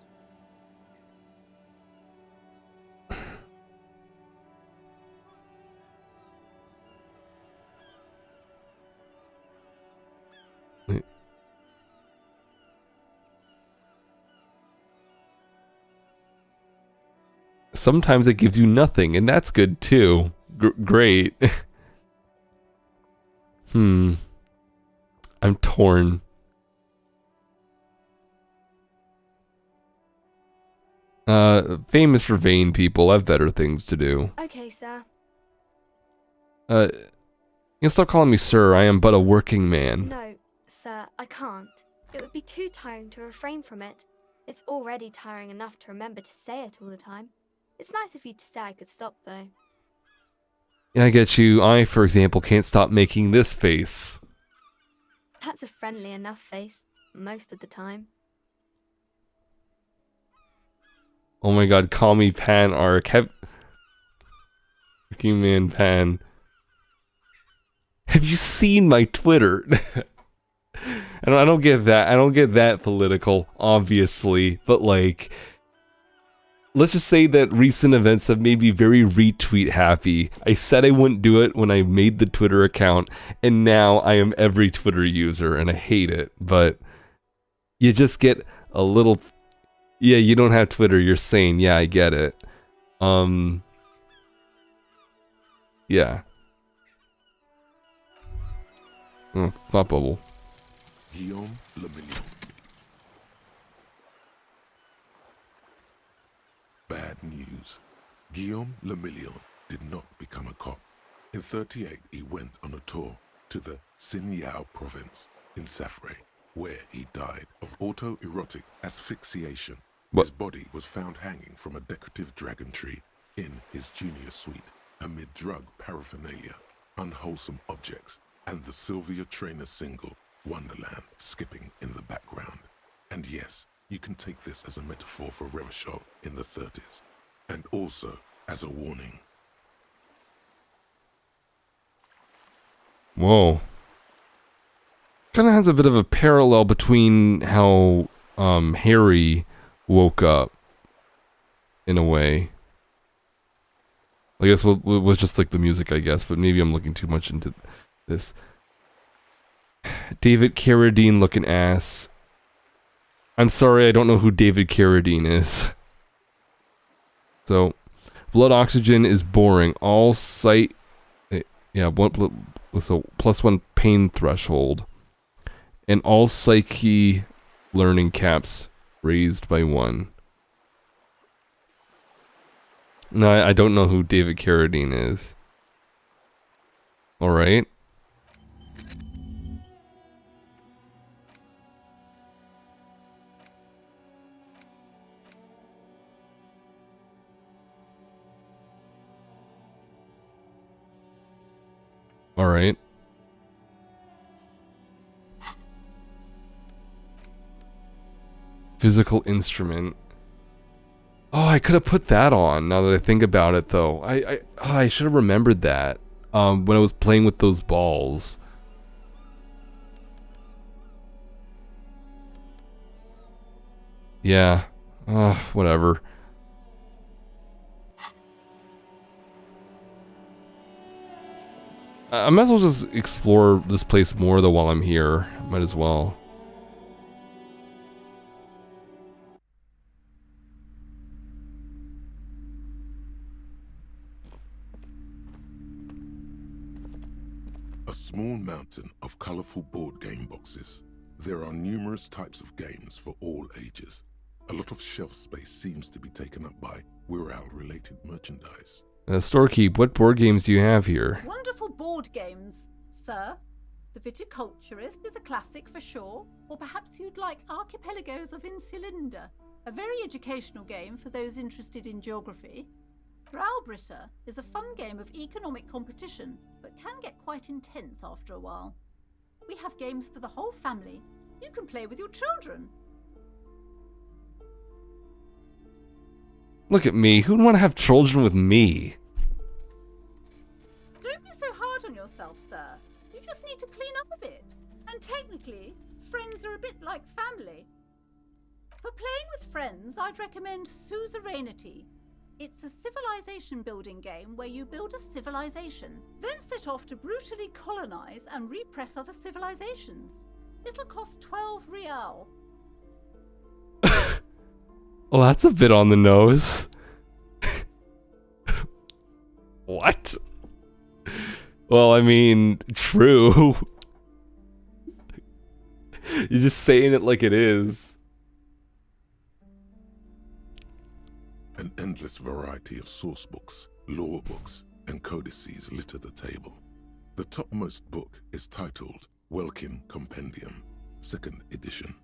Sometimes it gives you nothing, and that's good too. Great. I'm torn. Famous for vain people have better things to do. Okay, sir. You can stop calling me sir. I am but a working man. No, sir, I can't. It would be too tiring to refrain from it. It's already tiring enough to remember to say it all the time. It's nice of you to say I could stop, though. Yeah, I get you. I, for example, can't stop making this face. That's a friendly enough face, most of the time. Oh my god, call me Phann Arc. Working man Phann. Have you seen my Twitter? And I don't get that. I don't get that political, obviously. But like, let's just say that recent events have made me very retweet happy. I said I wouldn't do it when I made the Twitter account, and now I am every Twitter user, and I hate it. But you just get a little... Yeah, you don't have Twitter, you're sane. Yeah, I get it. Yeah. Oh, thought bubble. Guillaume Lemillion. Bad news. Guillaume Lemillion did not become a cop. In 1938, he went on a tour to the Sinyao province in Safre, where he died of autoerotic asphyxiation. His body was found hanging from a decorative dragon tree in his junior suite, amid drug paraphernalia, unwholesome objects, and the Sylvia Trainer single, Wonderland, skipping in the background. And yes, you can take this as a metaphor for Revachol in the 30s, and also as a warning. Whoa. Kind of has a bit of a parallel between how Harry woke up, in a way. I guess it was just like the music, I guess, but maybe I'm looking too much into this. David Carradine looking ass. I'm sorry, I don't know who David Carradine is. So, blood oxygen is boring. All sight... Yeah, so +1 pain threshold. And all psyche learning caps raised by 1. No, I don't know who David Carradine is. Alright. Alright. Physical instrument. Oh, I could have put that on now that I think about it, though. I should have remembered that when I was playing with those balls. Yeah. Whatever. I might as well just explore this place more, though, while I'm here. Might as well. A small mountain of colorful board game boxes. There are numerous types of games for all ages. A lot of shelf space seems to be taken up by Wirral-related merchandise. Storekeep, what board games do you have here? Wonderful board games, sir. The Viticulturist is a classic for sure, or perhaps you'd like Archipelagos of Insulinda. a very educational game for those interested in geography. Graubritter is a fun game of economic competition, but can get quite intense after a while. We have games for the whole family. You can play with your children. Look at me. Who'd want to have children with me? Don't be so hard on yourself, sir. You just need to clean up a bit. And technically, friends are a bit like family. For playing with friends, I'd recommend Suzerainty. It's a civilization building game where you build a civilization, then set off to brutally colonize and repress other civilizations. It'll cost 12 real. Well, that's a bit on the nose. What? Well, I mean, true. You're just saying it like it is. An endless variety of source books, lore books, and codices litter the table. The topmost book is titled Welkin Compendium, 2nd edition.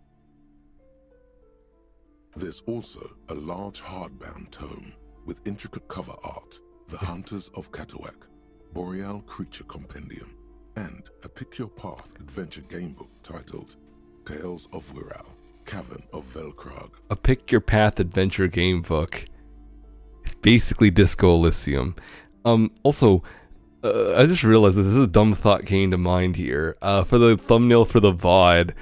There's also a large hardbound tome with intricate cover art, The Hunters of Katawak, Boreal Creature Compendium, and a Pick Your Path adventure game book titled Tales of Wirral, Cavern of Velkrag. A Pick Your Path adventure game book. It's basically Disco Elysium. Also, I just realized that this is a dumb thought came to mind here. For the thumbnail for the VOD,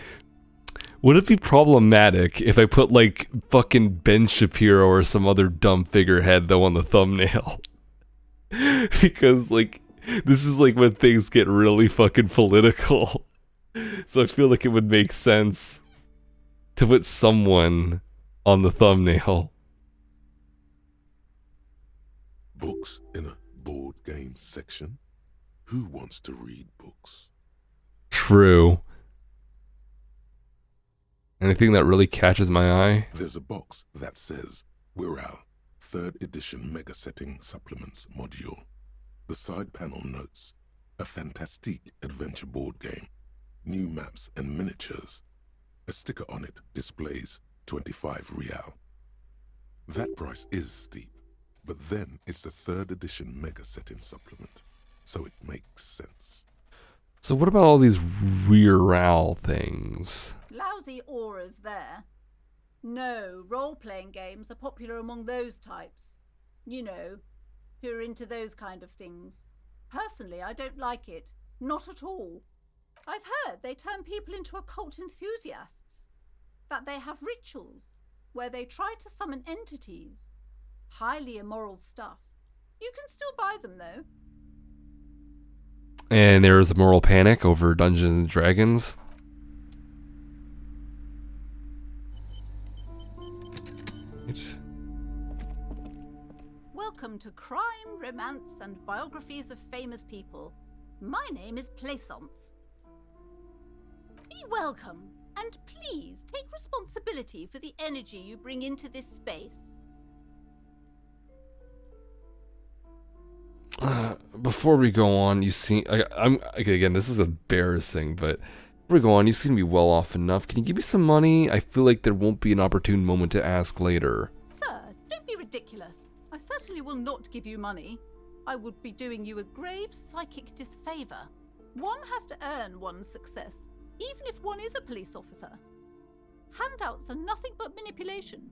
would it be problematic if I put like fucking Ben Shapiro or some other dumb figurehead though on the thumbnail? Because like, this is like when things get really fucking political. So I feel like it would make sense to put someone on the thumbnail. Books in a board game section? Who wants to read books? True. Anything that really catches my eye? There's a box that says Wirral, 3rd edition Mega Setting Supplements module. The side panel notes, a fantastique adventure board game, new maps and miniatures. A sticker on it displays 25 real. That price is steep, but then it's the 3rd edition Mega Setting Supplement, so it makes sense. So what about all these real things? Lousy auras there. No, role-playing games are popular among those types. You know, who are into those kind of things. Personally, I don't like it. Not at all. I've heard they turn people into occult enthusiasts. That they have rituals where they try to summon entities. Highly immoral stuff. You can still buy them, though. And there is a moral panic over Dungeons and Dragons. Welcome to Crime, Romance, and Biographies of Famous People. My name is Plaisance. Be welcome, and please take responsibility for the energy you bring into this space. Before we go on, you see, I'm okay, again, this is embarrassing, but before we go on, you seem to be well off enough. Can you give me some money? I feel like there won't be an opportune moment to ask later. Sir, don't be ridiculous. I certainly will not give you money. I would be doing you a grave psychic disfavor. One has to earn one's success, even if one is a police officer. Handouts are nothing but manipulation.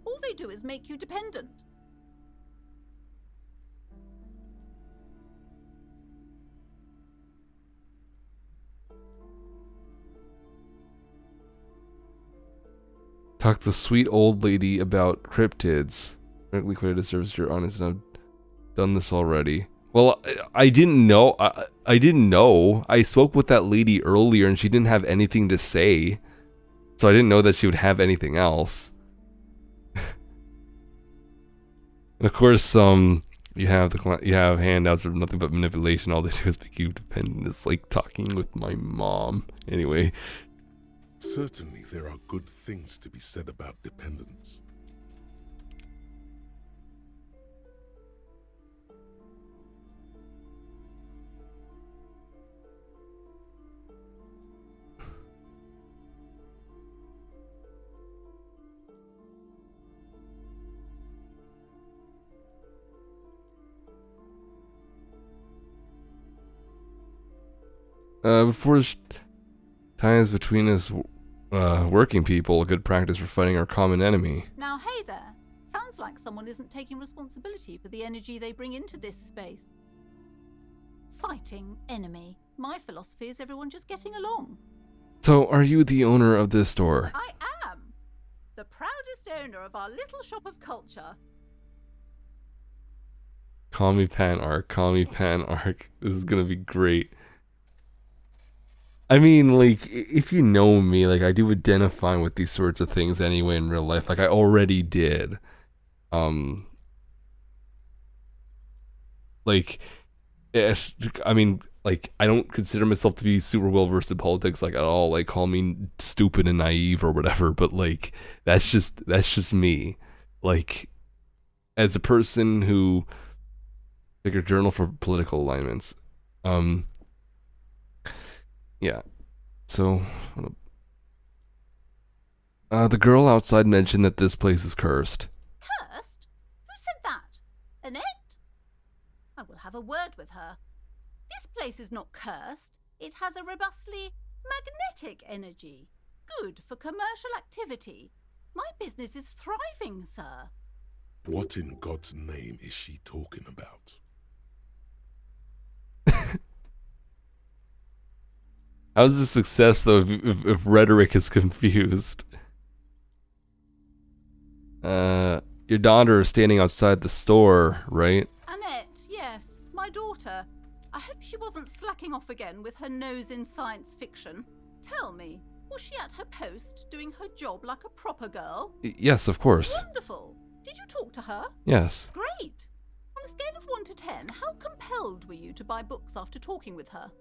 All they do is make you dependent. Talk to the sweet old lady about cryptids. Directly quoted a service you're honest and I've done this already. Well, I didn't know. I didn't know. I spoke with that lady earlier and she didn't have anything to say. So I didn't know that she would have anything else. And of course, you have handouts of nothing but manipulation. All they do is make you dependent. It's like talking with my mom. Anyway. Certainly there are good things to be said about dependence. Before ties between us working people, a good practice for fighting our common enemy. Now, hey there. Sounds like someone isn't taking responsibility for the energy they bring into this space. Fighting enemy. My philosophy is everyone just getting along. So, are you the owner of this store? I am. The proudest owner of our little shop of culture. Call me Phann Arc. Call me Phann Arc. This is gonna be great. I mean, like, if you know me, like, I do identify with these sorts of things anyway in real life. Like, I already did. Like, I mean, like, I don't consider myself to be super well versed in politics, like, at all. Like, call me stupid and naive or whatever. But like, that's just me. Like, as a person who took a journal for political alignments, yeah. So, the girl outside mentioned that this place is cursed. Cursed? Who said that? Annette? I will have a word with her. This place is not cursed. It has a robustly magnetic energy. Good for commercial activity. My business is thriving, sir. What in God's name is she talking about? How's the success, though, if rhetoric is confused? Your daughter is standing outside the store, right? Annette, yes, my daughter. I hope she wasn't slacking off again with her nose in science fiction. Tell me, was she at her post, doing her job like a proper girl? Yes, of course. Wonderful. Did you talk to her? Yes. Great. On a scale of 1 to 10, how compelled were you to buy books after talking with her?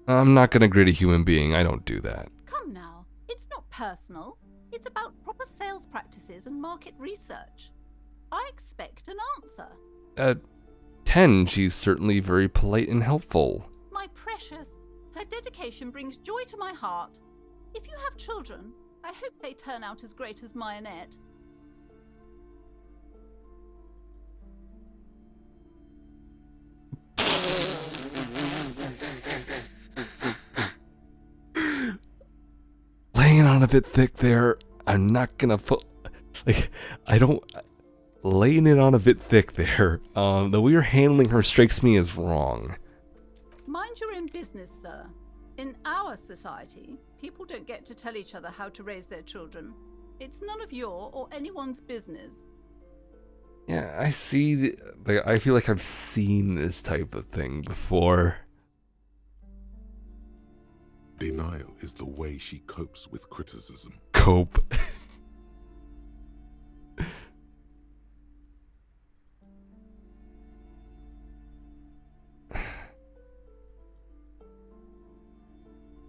I'm not gonna grade a human being. I don't do that. Come now. It's not personal. It's about proper sales practices and market research. I expect an answer. At 10, she's certainly very polite and helpful. My precious, her dedication brings joy to my heart. If you have children, I hope they turn out as great as my Annette. Laying on a bit thick there. I'm not gonna put, like, laying it on a bit thick there. The way you're handling her strikes me as wrong. Mind your own business, sir. In our society, people don't get to tell each other how to raise their children. It's none of your or anyone's business. Yeah, I see. Like, I feel like I've seen this type of thing before. Denial is the way she copes with criticism. Cope.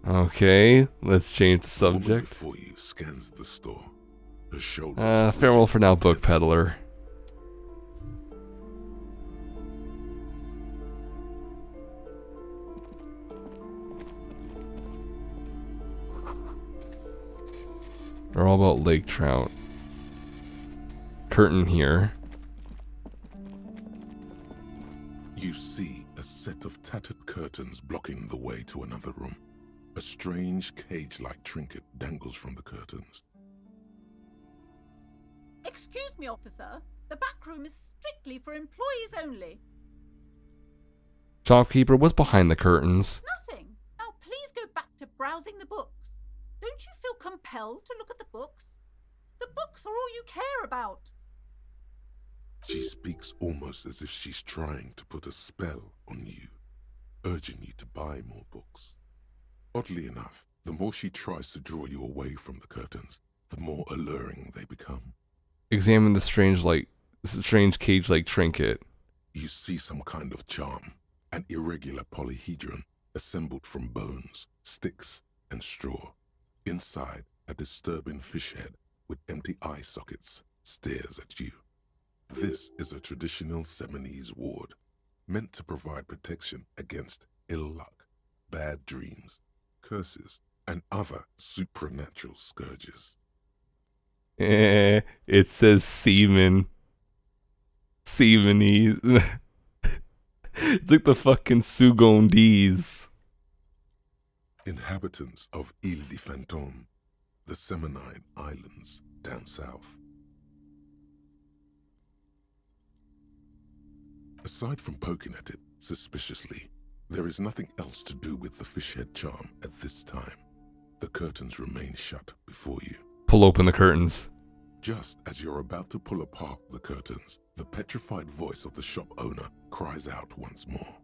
Okay, let's change the subject. For you scans the store. Her shoulders. Farewell for now, book peddler. They're all about lake trout. Curtain here. You see a set of tattered curtains blocking the way to another room. A strange cage-like trinket dangles from the curtains. Excuse me, officer. The back room is strictly for employees only. Shopkeeper, what's behind the curtains? Nothing. Now please go back to browsing the books. Don't you feel compelled to look at the books? The books are all you care about. She speaks almost as if she's trying to put a spell on you, urging you to buy more books. Oddly enough, the more she tries to draw you away from the curtains, the more alluring they become. Examine the strange cage-like trinket. You see some kind of charm, an irregular polyhedron assembled from bones, sticks, and straw. Inside, a disturbing fish head with empty eye sockets stares at you. This is a traditional Seminese ward, meant to provide protection against ill luck, bad dreams, curses, and other supernatural scourges. It says semen. Semenese. It's like the fucking Sugondese. Inhabitants of Ile de Fantôme, the Semenine Islands down south. Aside from poking at it suspiciously, there is nothing else to do with the fishhead charm at this time. The curtains remain shut before you. Pull open the curtains. Just as you're about to pull apart the curtains, the petrified voice of the shop owner cries out once more.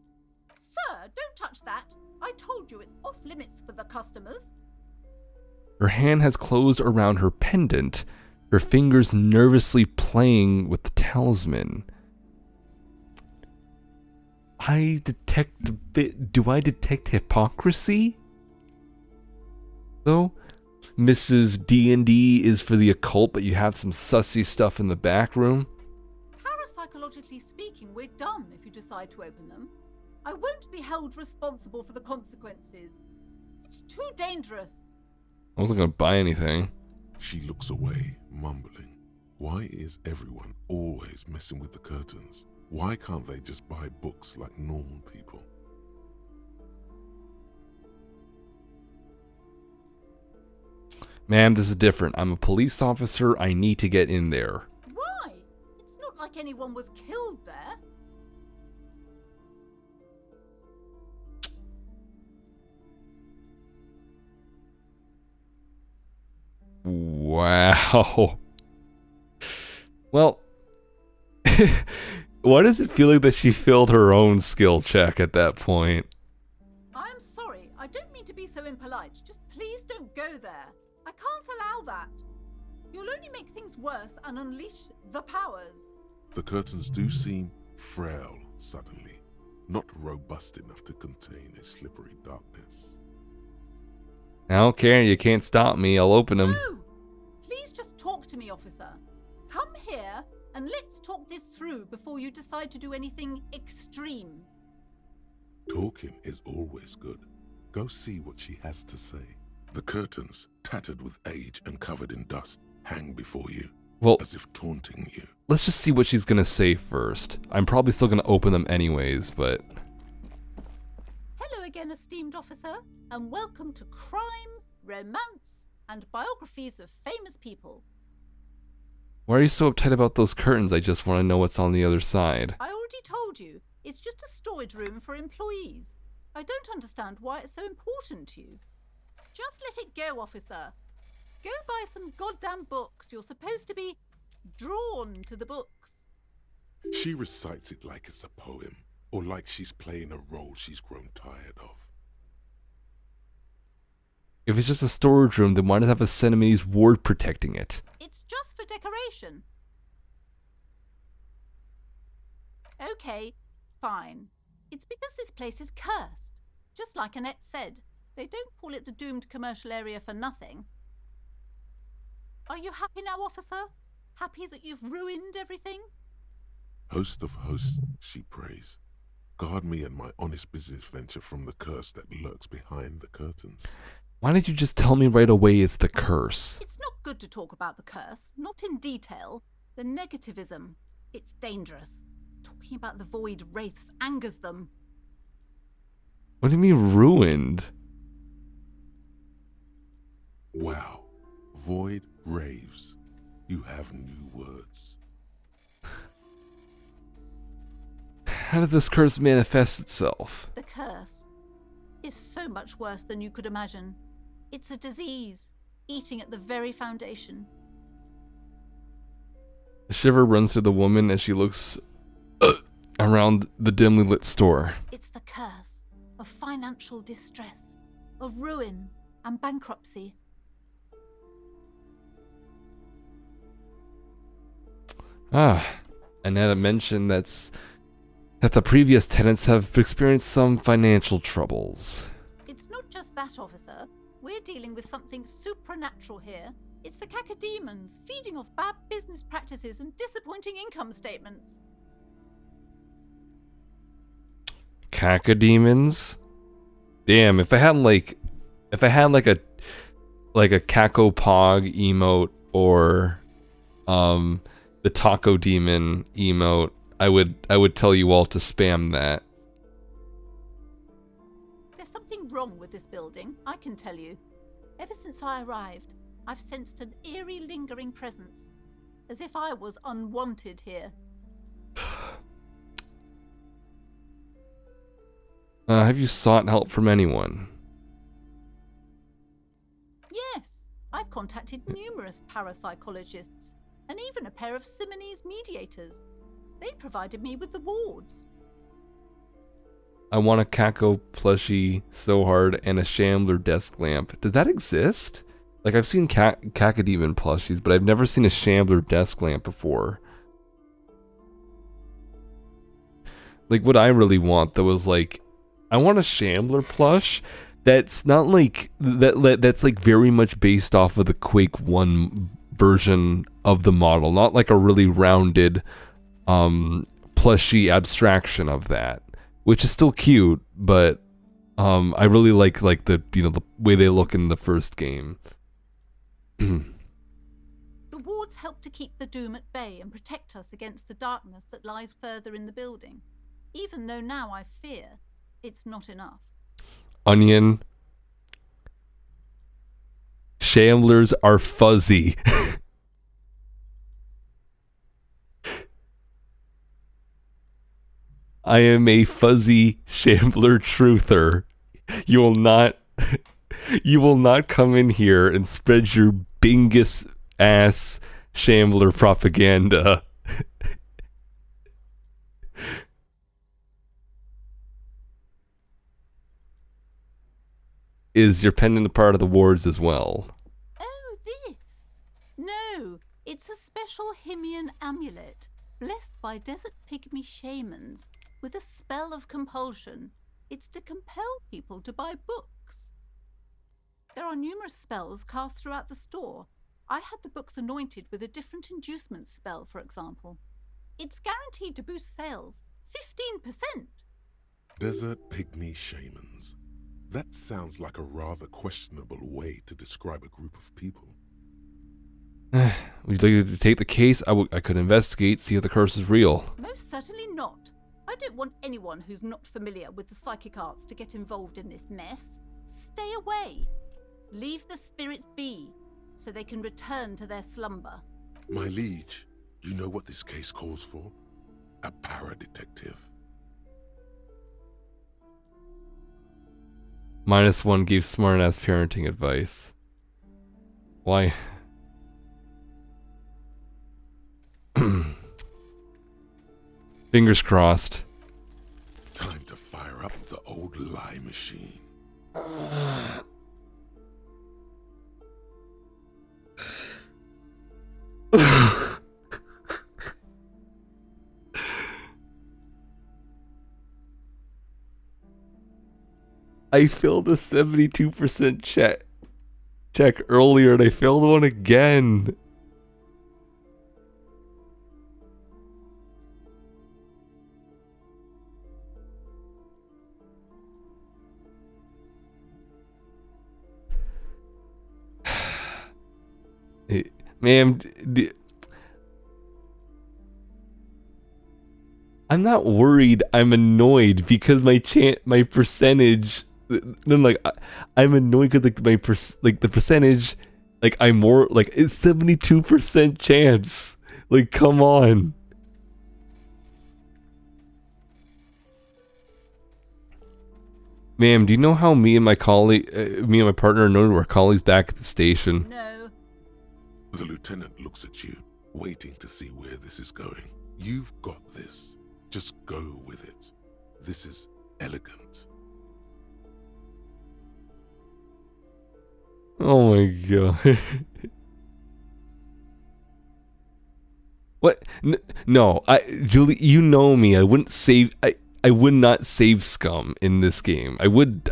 Sir, don't touch that. I told you it's off limits for the customers. Her hand has closed around her pendant, her fingers nervously playing with the talisman. I detect a bit. Do I detect hypocrisy? Though, Mrs. D&D is for the occult, but you have some sussy stuff in the back room. Parapsychologically speaking, we're dumb if you decide to open them. I won't be held responsible for the consequences. It's too dangerous. I wasn't gonna buy anything. She looks away, mumbling. Why is everyone always messing with the curtains? Why can't they just buy books like normal people? Ma'am, this is different. I'm a police officer. I need to get in there. Why? It's not like anyone was killed there. Wow. Well, why does it feel like that she failed her own skill check at that point? I'm sorry. I don't mean to be so impolite. Just please don't go there. I can't allow that. You'll only make things worse and unleash the powers. The curtains do seem frail suddenly, not robust enough to contain a slippery darkness. I don't care. You can't stop me. I'll open them. No! Please just talk to me, officer. Come here and let's talk this through before you decide to do anything extreme. Talking is always good. Go see what she has to say. The curtains, tattered with age and covered in dust, hang before you, well, as if taunting you. Let's just see what she's gonna say first. I'm probably still gonna open them anyways, but... Hello again, esteemed officer, and welcome to Crime, Romance, and Biographies of Famous People. Why are you so uptight about those curtains? I just want to know what's on the other side. I already told you, it's just a storage room for employees. I don't understand why it's so important to you. Just let it go, officer. Go buy some goddamn books. You're supposed to be drawn to the books. She recites it like it's a poem, or like she's playing a role she's grown tired of. If it's just a storage room, then why does it have a Siamese ward protecting it? It's just for decoration. Okay, fine. It's because this place is cursed. Just like Annette said, they don't call it the doomed commercial area for nothing. Are you happy now, officer? Happy that you've ruined everything? Host of hosts, she prays. Guard me and my honest business venture from the curse that lurks behind the curtains. Why didn't you just tell me right away it's the curse? It's not good to talk about the curse, not in detail. The negativism, it's dangerous. Talking about the void wraiths angers them. What do you mean ruined? Wow. Void raves. You have new words. How did this curse manifest itself? The curse is so much worse than you could imagine. It's a disease, eating at the very foundation. A shiver runs through the woman as she looks around the dimly lit store. It's the curse of financial distress, of ruin and bankruptcy. Annette mentioned that the previous tenants have experienced some financial troubles. It's not just that, officer. We're dealing with something supernatural here. It's the cacodemons feeding off bad business practices and disappointing income statements. Cacodemons? Damn, if I had like a Caco Pog emote or the Taco Demon emote, I would tell you all to spam that. There's something wrong with this building, I can tell you. Ever since I arrived, I've sensed an eerie, lingering presence, as if I was unwanted here. Have you sought help from anyone? Yes, I've contacted numerous parapsychologists, and even a pair of Simonese mediators. They provided me with the wards. I want a Kako plushie so hard and a Shambler desk lamp. Did that exist? Like, I've seen Cacodemon plushies, but I've never seen a Shambler desk lamp before. Like, what I really want, though, is like, I want a Shambler plush that's not like, that's like very much based off of the Quake 1 version of the model. Not like a really rounded, plushy abstraction of that. Which is still cute, but I really like the, you know, the way they look in the first game. The wards help to keep the doom at bay and protect us against the darkness that lies further in the building. Even though now I fear it's not enough. Onion. Shamblers are fuzzy. I am a fuzzy Shambler truther. You will not come in here and spread your bingus ass Shambler propaganda. Is your pendant a part of the wards as well? Oh, this? No, it's a special Himian amulet, blessed by desert pygmy shamans, with a spell of compulsion. It's to compel people to buy books. There are numerous spells cast throughout the store. I had the books anointed with a different inducement spell, for example. It's guaranteed to boost sales 15%. Desert pygmy shamans. That sounds like a rather questionable way to describe a group of people. Would you like to take the case? I could investigate, see if the curse is real. Most certainly not. I don't want anyone who's not familiar with the psychic arts to get involved in this mess. Stay away. Leave the spirits be, so they can return to their slumber. My liege, you know what this case calls for? A para-detective. -1 gave smart-ass parenting advice. Why? Fingers crossed. Time to fire up the old lie machine. I failed a 72% check earlier and I failed one again. Ma'am, I'm not worried. I'm annoyed because my percentage. No, like I'm annoyed because like the percentage, like I'm more like it's 72% chance. Like, come on. Ma'am, do you know how me and my partner know we're colleagues back at the station? No. The lieutenant looks at you, waiting to see where this is going. You've got this. Just go with it. This is elegant. Oh my god. What? No, Julie, you know me. I wouldn't save. I would not save scum in this game. I would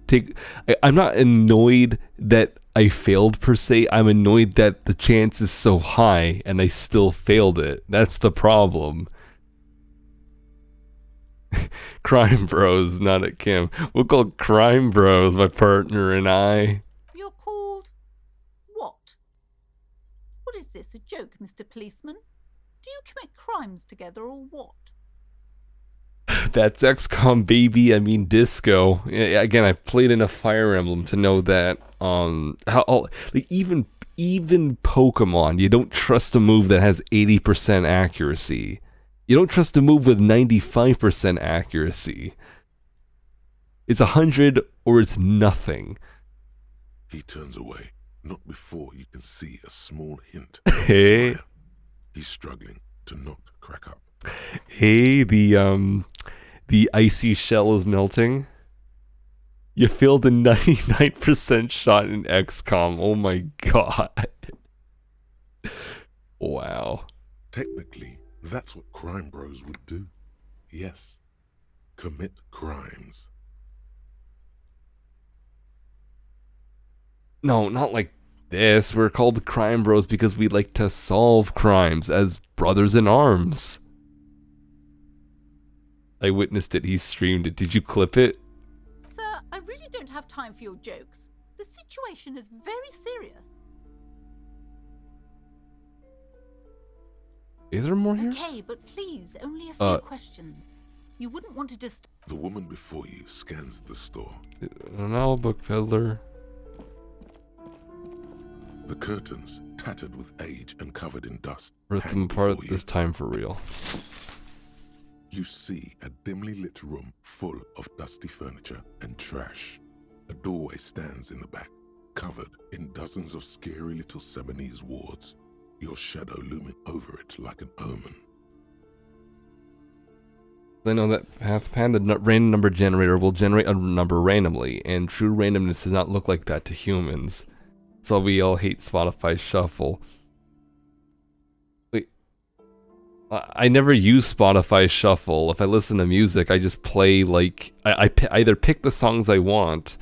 take. I'm not annoyed that I failed per se. I'm annoyed that the chance is so high and I still failed it. That's the problem. Crime Bros, not at Kim. We'll call Crime Bros, my partner and I. You're called what? What is this, a joke, Mr. Policeman? Do you commit crimes together or what? That's XCOM, baby. I mean disco. Again, I played enough Fire Emblem to know that like even Pokemon, you don't trust a move that has 80% accuracy. You don't trust a move with 95% accuracy. It's 100 or it's nothing. He turns away, not before you can see a small hint. Hey. He's struggling to not crack up. Hey, the icy shell is melting. You failed a 99% shot in XCOM. Oh my god. Wow. Technically, that's what crime bros would do. Yes. Commit crimes. No, not like this. We're called crime bros because we like to solve crimes as brothers in arms. I witnessed it. He streamed it. Did you clip it? Sir, I really don't have time for your jokes. The situation is very serious. Is there more here? Okay, but please, only a few questions. You wouldn't want to just... The woman before you scans the store. An owl book peddler. The curtains, tattered with age and covered in dust, Rip them apart this time for real. You see a dimly lit room full of dusty furniture and trash. A doorway stands in the back, covered in dozens of scary little Seminese wards, your shadow looming over it like an omen. I know that Phann, the random number generator, will generate a number randomly, and true randomness does not look like that to humans. So we all hate Spotify Shuffle. Wait, I never use Spotify Shuffle. If I listen to music, I just play like I either pick the songs I want,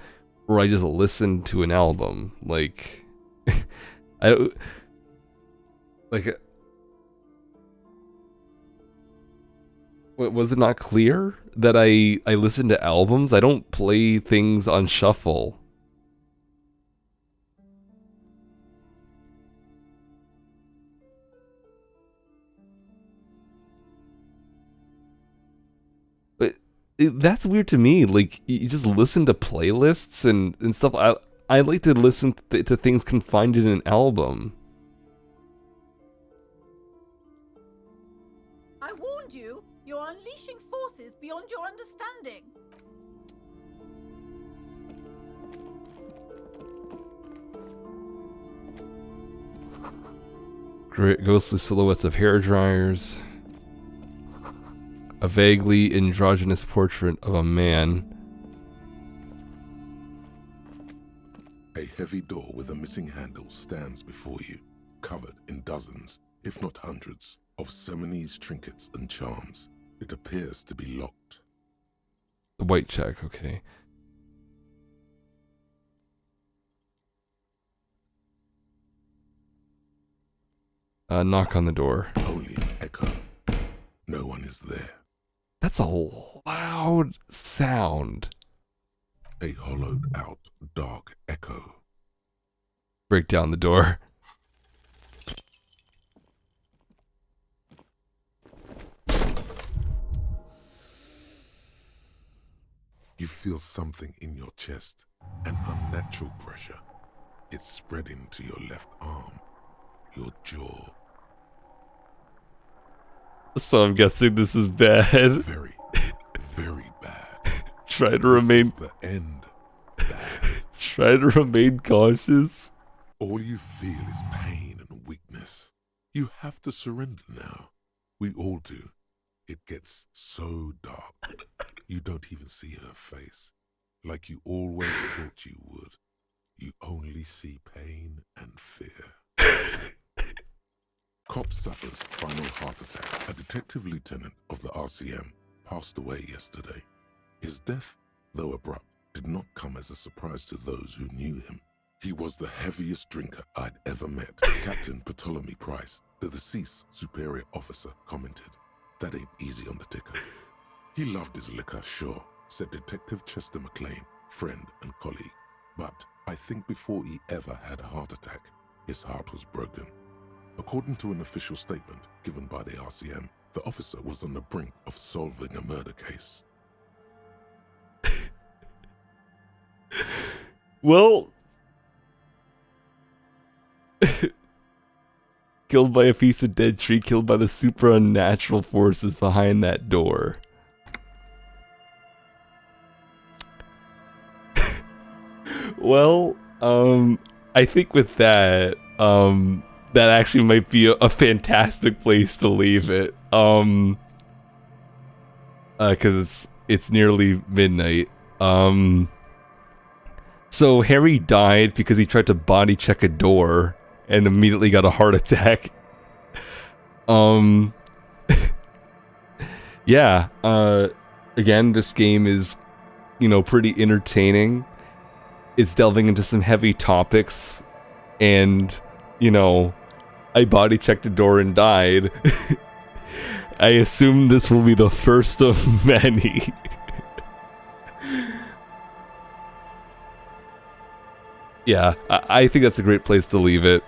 or I just listen to an album. Like, was it not clear that I listen to albums? I don't play things on shuffle. But that's weird to me. Like, you just listen to playlists and stuff. I like to listen to things confined in an album. I warned you. You're unleashing forces beyond your understanding. Great ghostly silhouettes of hair dryers. A vaguely androgynous portrait of a man. A heavy door with a missing handle stands before you, covered in dozens, if not hundreds, of Seminese trinkets and charms. It appears to be locked. The white check, okay. Knock on the door. Only an echo. No one is there. That's a loud sound. A hollowed out, dark echo. Break down the door. You feel something in your chest, an unnatural pressure. It's spreading to your left arm, your jaw. So I'm guessing this is bad. Very, very bad. Try to remain. This is the end. Bad. Try to remain cautious. All you feel is pain and weakness. You have to surrender now. We all do. It gets so dark. You don't even see her face. Like you always thought you would. You only see pain and fear. Cop suffers final heart attack. A detective lieutenant of the RCM passed away yesterday. His death, though abrupt, did not come as a surprise to those who knew him. He was the heaviest drinker I'd ever met. Captain Ptolemy Price, the deceased superior officer, commented, "That ain't easy on the ticker." He loved his liquor, sure, said Detective Chester McLean, friend and colleague. But I think before he ever had a heart attack, his heart was broken. According to an official statement given by the RCM, The officer was on the brink of solving a murder case. Well, killed by a piece of dead tree, killed by the super unnatural forces behind that door. Well, I think with that, that actually might be a fantastic place to leave it. Because it's nearly midnight. So Harry died because he tried to body check a door and immediately got a heart attack. Yeah, again, this game is, you know, pretty entertaining. It's delving into some heavy topics, and, you know, I body checked a door and died. I assume this will be the first of many. Yeah, I think that's a great place to leave it.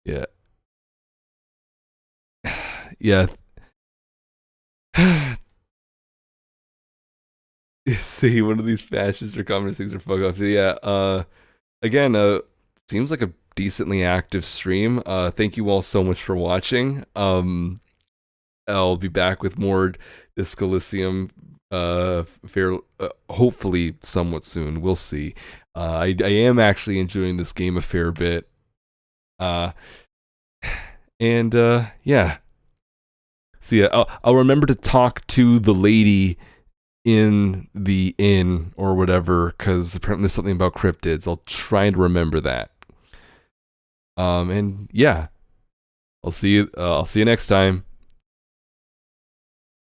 Yeah. Yeah. See, one of these fascists or communist things are fuck off. Yeah, again, seems like a decently active stream. Thank you all so much for watching. I'll be back with more Elysium hopefully somewhat soon. We'll see. I am actually enjoying this game a fair bit. Yeah. So yeah, I'll remember to talk to the lady in the inn or whatever, because apparently there's something about cryptids. I'll try and remember that. And yeah, I'll see you next time.